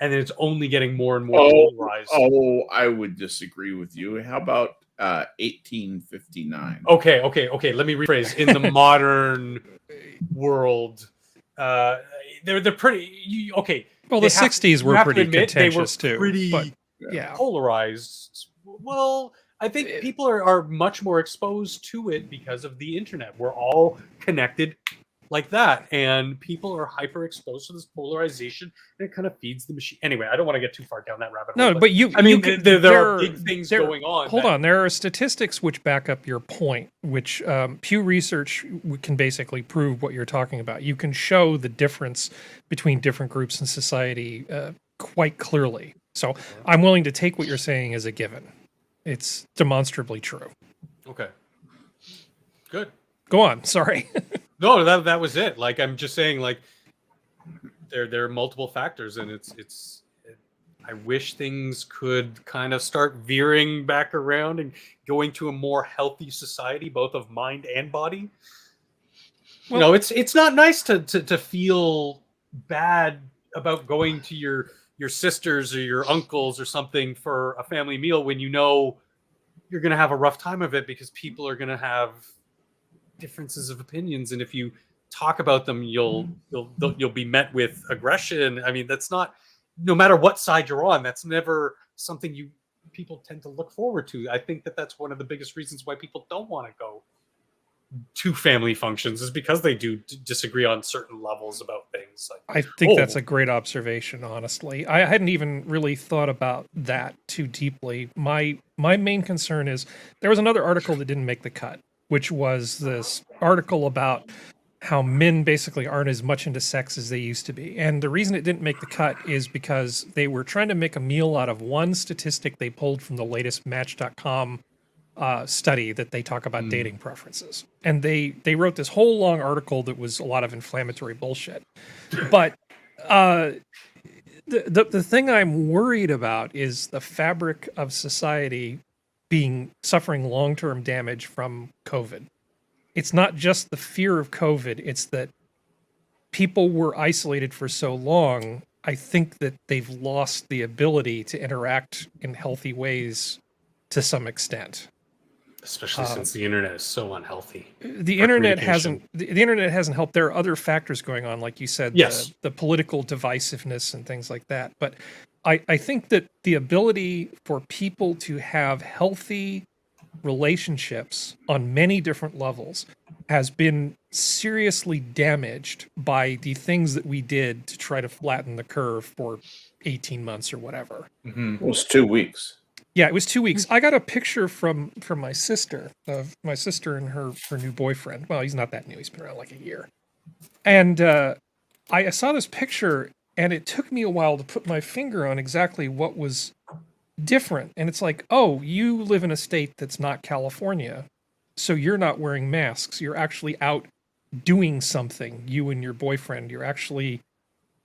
And it's only getting more and more polarized. Oh, I would disagree with you. How about 1859? Okay. Let me rephrase. In the modern world, they're pretty okay. Well, the 60s were pretty contentious they were too. Pretty but, yeah, polarized. Well, I think people are much more exposed to it because of the internet. We're all connected like that, and people are hyper exposed to this polarization, and it kind of feeds the machine. Anyway, I don't want to get too far down that rabbit hole. No, but I mean, there are big things going on. Hold on, there are statistics which back up your point, which Pew Research can basically prove what you're talking about. You can show the difference between different groups in society quite clearly. So I'm willing to take what you're saying as a given. It's demonstrably true. Okay. Good. Go on. Sorry. No, that was it. Like, I'm just saying, like, there are multiple factors, and I wish things could kind of start veering back around and going to a more healthy society, both of mind and body. Well, you know, it's not nice to feel bad about going to your sisters or your uncles or something for a family meal when you know you're going to have a rough time of it because people are going to have differences of opinions, and if you talk about them, you'll be met with aggression. I mean, that's not, no matter what side you're on, that's never something people tend to look forward to. I think that's one of the biggest reasons why people don't want to go to family functions, is because they do disagree on certain levels about things. Like, I think that's a great observation, honestly. I hadn't even really thought about that too deeply. My main concern is there was another article that didn't make the cut, which was this article about how men basically aren't as much into sex as they used to be. And the reason it didn't make the cut is because they were trying to make a meal out of one statistic they pulled from the latest Match.com study that they talk about dating preferences. And they wrote this whole long article that was a lot of inflammatory bullshit. But the thing I'm worried about is the fabric of society suffering long-term damage from COVID. It's not just the fear of COVID, it's that people were isolated for so long. I think that they've lost the ability to interact in healthy ways to some extent. Especially since the internet is so unhealthy. The internet hasn't helped. There are other factors going on, like you said, yes, the political divisiveness and things like that. But I think that the ability for people to have healthy relationships on many different levels has been seriously damaged by the things that we did to try to flatten the curve for 18 months or whatever. Mm-hmm. It was 2 weeks. Yeah, it was 2 weeks. I got a picture from my sister, of my sister and her new boyfriend. Well, he's not that new. He's been around like a year. And I saw this picture, and it took me a while to put my finger on exactly what was different. And it's like, oh, you live in a state that's not California, so you're not wearing masks. You're actually out doing something, you and your boyfriend. You're actually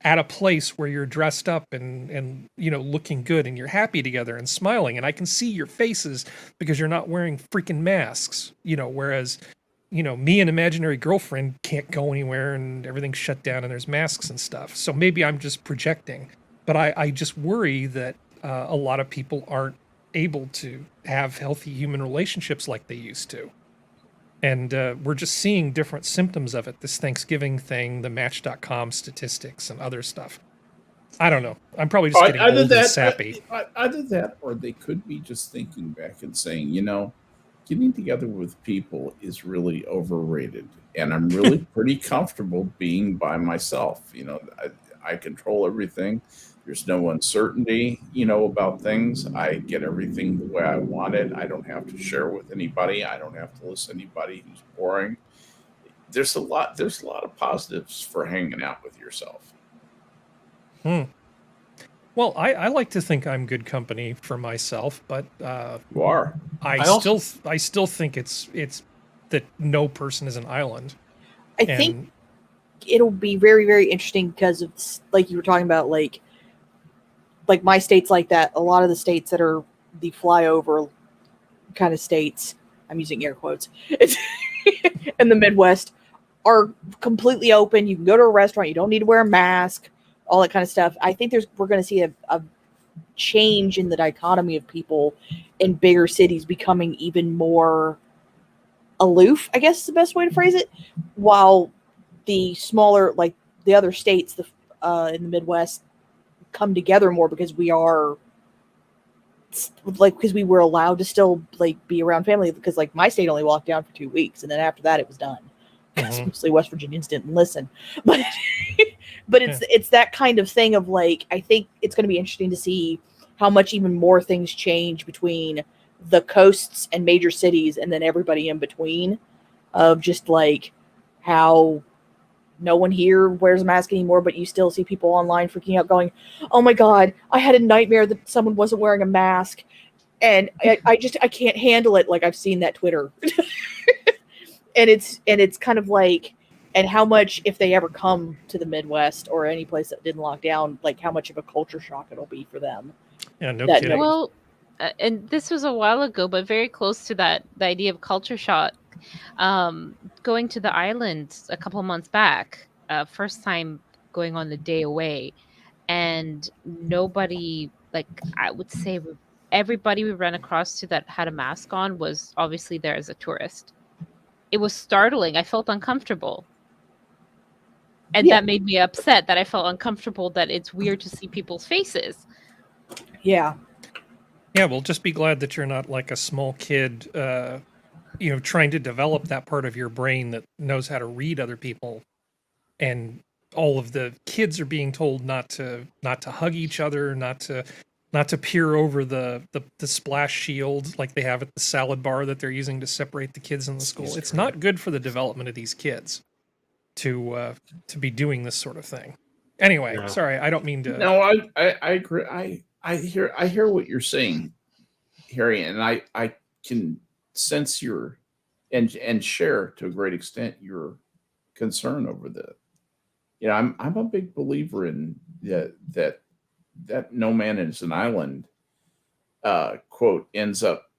at a place where you're dressed up and you know, looking good, and you're happy together and smiling. And I can see your faces because you're not wearing freaking masks, you know, whereas, you know, me and imaginary girlfriend can't go anywhere and everything's shut down and there's masks and stuff. So maybe I'm just projecting, but I just worry that a lot of people aren't able to have healthy human relationships like they used to. And we're just seeing different symptoms of it. This Thanksgiving thing, the Match.com statistics and other stuff. I don't know. I'm probably just getting old and sappy. Either that, or they could be just thinking back and saying, you know, getting together with people is really overrated. And I'm really pretty comfortable being by myself. You know, I control everything. There's no uncertainty, you know, about things. I get everything the way I want it. I don't have to share with anybody. I don't have to listen to anybody who's boring. There's a lot of positives for hanging out with yourself. Well, I like to think I'm good company for myself, but you are. I still think it's that no person is an island. I think it'll be very, very interesting because of, like you were talking about, like like my state's like that. A lot of the states that are the flyover kind of states, I'm using air quotes, it's in the Midwest, are completely open. You can go to a restaurant. You don't need to wear a mask, all that kind of stuff. I think we're going to see a change in the dichotomy of people in bigger cities becoming even more aloof, I guess is the best way to phrase it, while the smaller, like the other states in the Midwest come together more because we are because we were allowed to still like be around family, because like my state only locked down for 2 weeks and then after that it was done. Because mostly West Virginians didn't listen. But it's that kind of thing of like, I think it's going to be interesting to see how much even more things change between the coasts and major cities and then everybody in between, of just like how no one here wears a mask anymore, but you still see people online freaking out going, oh my God, I had a nightmare that someone wasn't wearing a mask. And I can't handle it. Like I've seen that Twitter. And it's kind of like, and how much, if they ever come to the Midwest or any place that didn't lock down, like how much of a culture shock it'll be for them. Yeah, no kidding. Well, and this was a while ago, but very close to that, the idea of culture shock. Going to the island a couple months back, first time going on the day away, and nobody, like I would say everybody we ran across to that had a mask on was obviously there as a tourist. It was startling. I felt uncomfortable. And that made me upset, that I felt uncomfortable, that it's weird to see people's faces. Yeah. Yeah, well, just be glad that you're not like a small kid, trying to develop that part of your brain that knows how to read other people. And all of the kids are being told not to hug each other, not to peer over the splash shield like they have at the salad bar that they're using to separate the kids in the school. It's not good for the development of these kids to be doing this sort of thing. Anyway, sorry, I don't mean to. No, I agree. I hear what you're saying, Harry, and I can sense your and share to a great extent your concern over that. I'm a big believer in that no man is an island quote ends up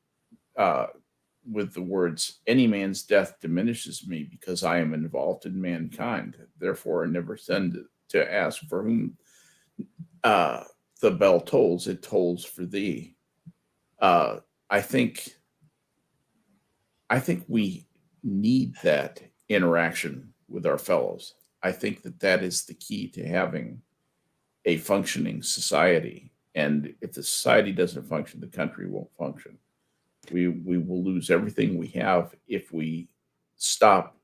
with the words, any man's death diminishes me because I am involved in mankind. Therefore, I never send to ask for whom the bell tolls, it tolls for thee. I think we need that interaction with our fellows. I think that is the key to having a functioning society. And if the society doesn't function, the country won't function. We will lose everything we have if we stop,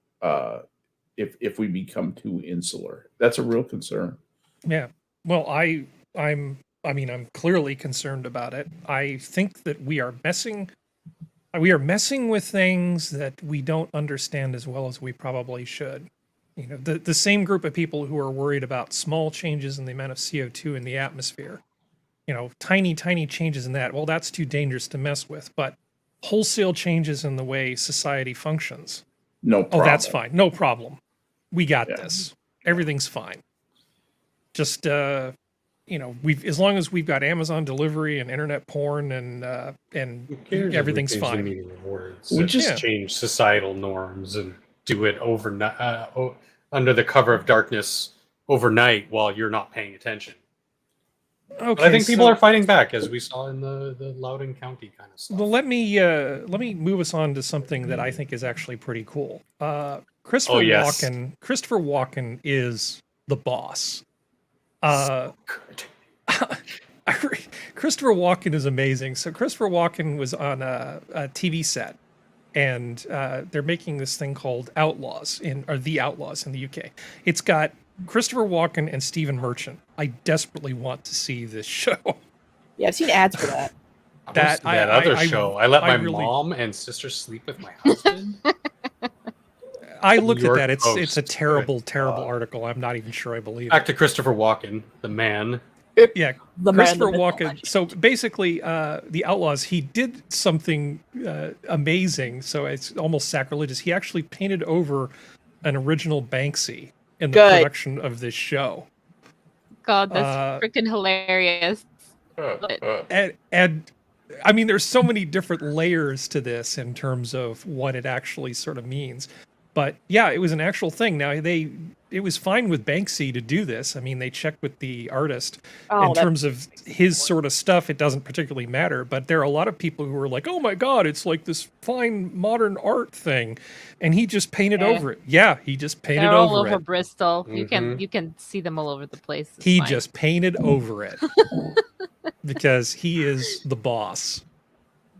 if we become too insular. That's a real concern. Yeah. Well, I'm clearly concerned about it. I think that we are messing with things that we don't understand as well as we probably should. The same group of people who are worried about small changes in the amount of CO2 in the atmosphere, tiny changes in that. Well, that's too dangerous to mess with, but wholesale changes in the way society functions. No problem. Oh, that's fine. No problem. We got this. Everything's fine. Just, as long as we've got Amazon delivery and internet porn and everything's fine. The meaning of words. We just change societal norms and do it overnight, under the cover of darkness overnight while you're not paying attention. Okay, but I think people are fighting back, as we saw in the Loudoun County kind of stuff. Well, let me move us on to something that I think is actually pretty cool. Christopher Walken is the boss. Christopher Walken is amazing. So Christopher Walken was on a TV set, and they're making this thing called Outlaws The Outlaws in the UK. It's got Christopher Walken and Stephen Merchant. I desperately want to see this show. Yeah, I've seen ads for that. That other show. I let my mom and sister sleep with my husband. I looked at that. It's a terrible article. I'm not even sure I believe it. Back to Christopher Walken, the man. Yeah, Christopher Walken. So basically, The Outlaws, he did something amazing. So it's almost sacrilegious. He actually painted over an original Banksy in the production of this show. God, that's freaking hilarious. And I mean, there's so many different layers to this in terms of what it actually sort of means. But yeah, it was an actual thing. Now it was fine with Banksy to do this. I mean, they checked with the artist in terms of his sort of stuff. It doesn't particularly matter, but there are a lot of people who are like, "Oh my God, it's like this fine modern art thing," and he just painted over it. Yeah, he just painted They're all over over it. Bristol. You can see them all over the place. It's He fine. just painted over it because he is the boss.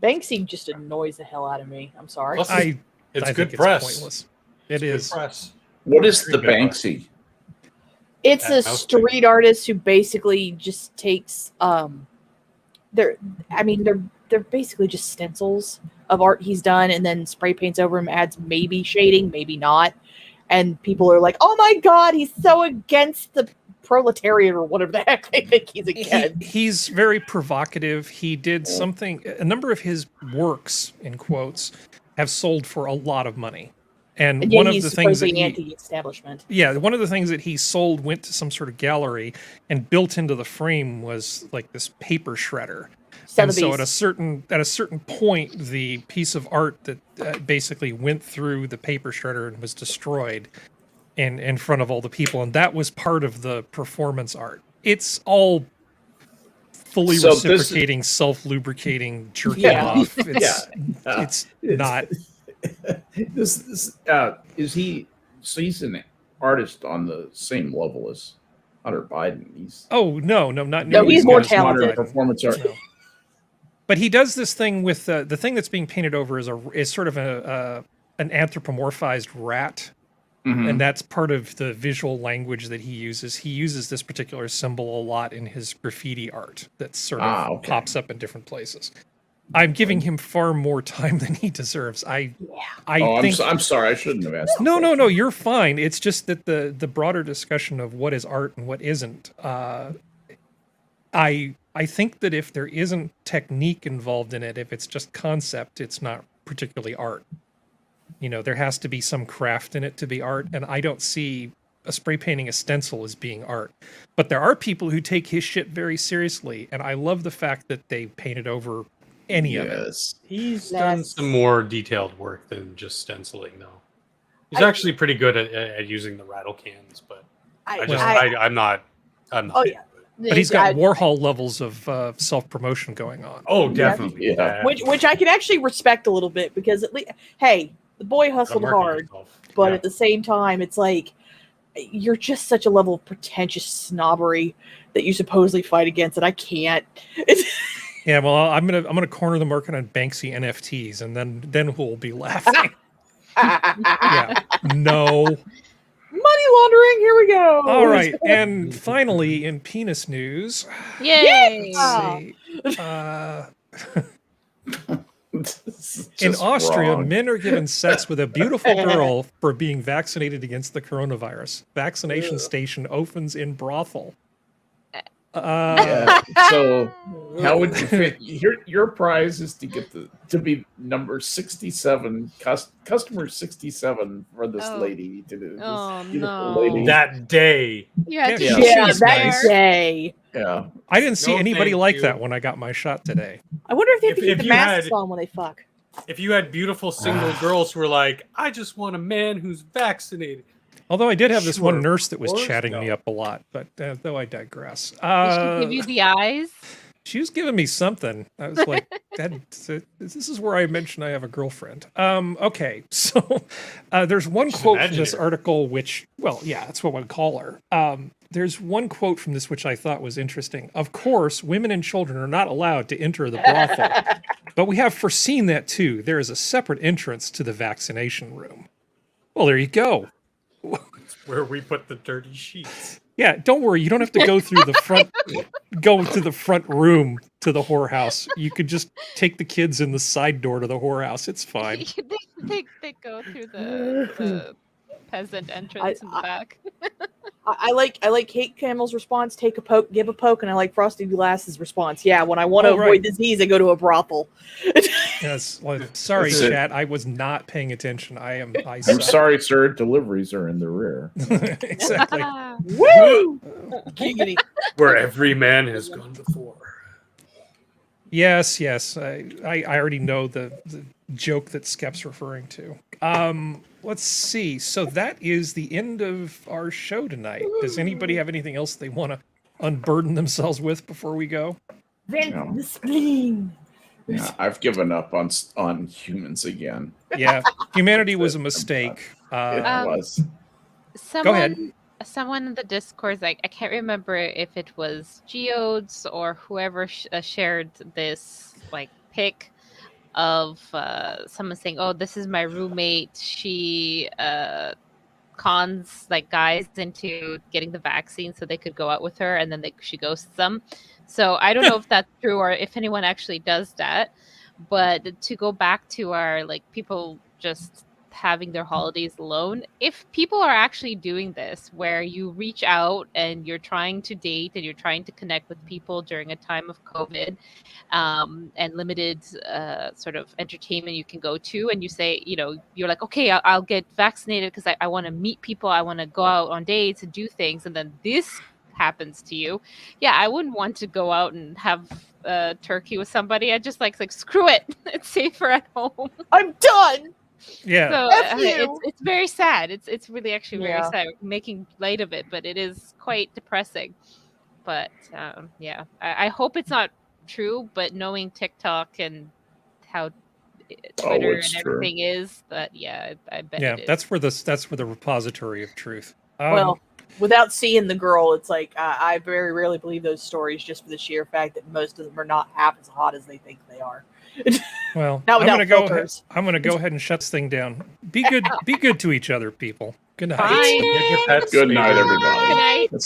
Banksy just annoys the hell out of me. I'm sorry. Plus, I it's I good think press. It's pointless. It Good is. press. What is the Very good. Banksy? It's That a mouse street artist who basically just takes they're basically just stencils of art he's done and then spray paints over him, adds maybe shading, maybe not. And people are like, "Oh my God, he's so against the proletariat," or whatever the heck they think he's against. He's very provocative. He did something, a number of his works, in quotes, have sold for a lot of money. And And one yet of he's the things that supposedly he, anti-establishment. yeah, one of the things that he sold went to some sort of gallery, and built into the frame was like this paper shredder. And so at a certain point, the piece of art that basically went through the paper shredder and was destroyed in front of all the people, and that was part of the performance art. It's all fully So this is- reciprocating, self-lubricating, jerking Yeah. off. It's Yeah. it's not. This is he? So he's an artist on the same level as Hunter Biden. He's Oh no, not No, nearly he's as more good as Hunter talented. Biden. performance art. No. But he does this thing with the thing that's being painted over is sort of an anthropomorphized rat. Mhm. And that's part of the visual language that he uses. He uses this particular symbol a lot in his graffiti art that sort of Okay. pops up in different places. I'm giving him far more time than he deserves. I think I'm sorry. I shouldn't have asked. the no, question. you're fine. It's just that the broader discussion of what is art and what isn't. I think that if there isn't technique involved in it, if it's just concept, it's not particularly art. You know, there has to be some craft in it to be art, and I don't see a spray painting a stencil as being art. But there are people who take his shit very seriously, and I love the fact that they painted over any of it. Yes. He's done Yes. some more detailed work than just stenciling, though. He's I- actually pretty good at using the rattle cans, but I'm not. Oh yeah. But he's got Warhol levels of self-promotion going on. Oh, definitely. Yeah. which I can actually respect a little bit, because at least, hey, the boy hustled hard, but at the same time, it's like you're just such a level of pretentious snobbery that you supposedly fight against, and I can't. Yeah, well, I'm gonna corner the market on Banksy NFTs, and then we'll be laughing. Yeah, no. Money laundering. Here we go. All right, and finally, in penis news, Yay! let's see. It's In just Austria, wrong. men are given sex with a beautiful girl for being vaccinated against the coronavirus. Vaccination station opens in brothel. Yeah. So how would you fit? Your prize is to get to be number 67, customer 67 for this Oh. lady to do. This Oh, beautiful no. lady. That day. Yeah, Yeah, just Yeah, she's that nice. day. Yeah. I didn't see No, anybody thank like you. that when I got my shot today. I wonder if they have to If keep the you masks had- on when they fuck. If you had beautiful single girls who were like, I just want a man who's vaccinated. Although I did have this one Sure, nurse that was of course, chatting me no. up a lot, but though I digress. Did she give you the eyes? She was giving me something. I was like, this is where I mentioned I have a girlfriend. Okay, so there's one She's quote from this imaginary. article, which, well, yeah, that's what we'd call her. There's one quote from this which I thought was interesting. Of course, women and children are not allowed to enter the brothel, but we have foreseen that too. There is a separate entrance to the vaccination room. Well, there you go. Where we put the dirty sheets. Yeah, don't worry. You don't have to go through the front, go to the front room to the whorehouse. You could just take the kids in the side door to the whorehouse. It's fine. they go through the peasant entrance in the back. I like Kate Campbell's response: take a poke, give a poke, and I like Frosty Glass's response: yeah, when I want to Oh, right. avoid disease, I go to a brothal. Yes. Well, sorry, That's it. chat. I was not paying attention. I'm I'm suck. sorry, sir. Deliveries are in the rear. Exactly. Woo! Giggity. Where every man has gone before. Yes, yes. I already know the joke that Skep's referring to. Let's see. So that is the end of our show tonight. Does anybody have anything else they want to unburden themselves with before we go? Vent No. the spleen. Yeah, I've given up on humans again. Yeah, humanity was a I'm mistake. It was. Someone in the Discord, like I can't remember if it was Geodes or whoever shared this like pic of someone saying, "Oh, this is my roommate. She cons like guys into getting the vaccine so they could go out with her, and then she ghosts them." So I don't know if that's true or if anyone actually does that. But to go back to our like people just having their holidays alone, if people are actually doing this where you reach out and you're trying to date and you're trying to connect with people during a time of COVID and limited sort of entertainment you can go to, and you say, you're like, okay, I'll get vaccinated because I want to meet people, I want to go out on dates and do things, and then this happens to you. Yeah, I wouldn't want to go out and have turkey with somebody. I just like screw it. It's safer at home. I'm done. Yeah. So F you. it's very sad. It's really actually very Yeah. sad. We're making light of it, but it is quite depressing. But yeah, I hope it's not true. But knowing TikTok and how Twitter it's and true. everything is, that yeah, I bet. Yeah, it is. that's where the repository of truth. Well, without seeing the girl, it's like I very rarely believe those stories just for the sheer fact that most of them are not half as hot as they think they are. well, Not I'm without gonna go ahead. filters. I'm gonna go ahead and shut this thing down. Be good to each other, people. Good night. Fine. Get your pets Good night, spayed. everybody. Good night.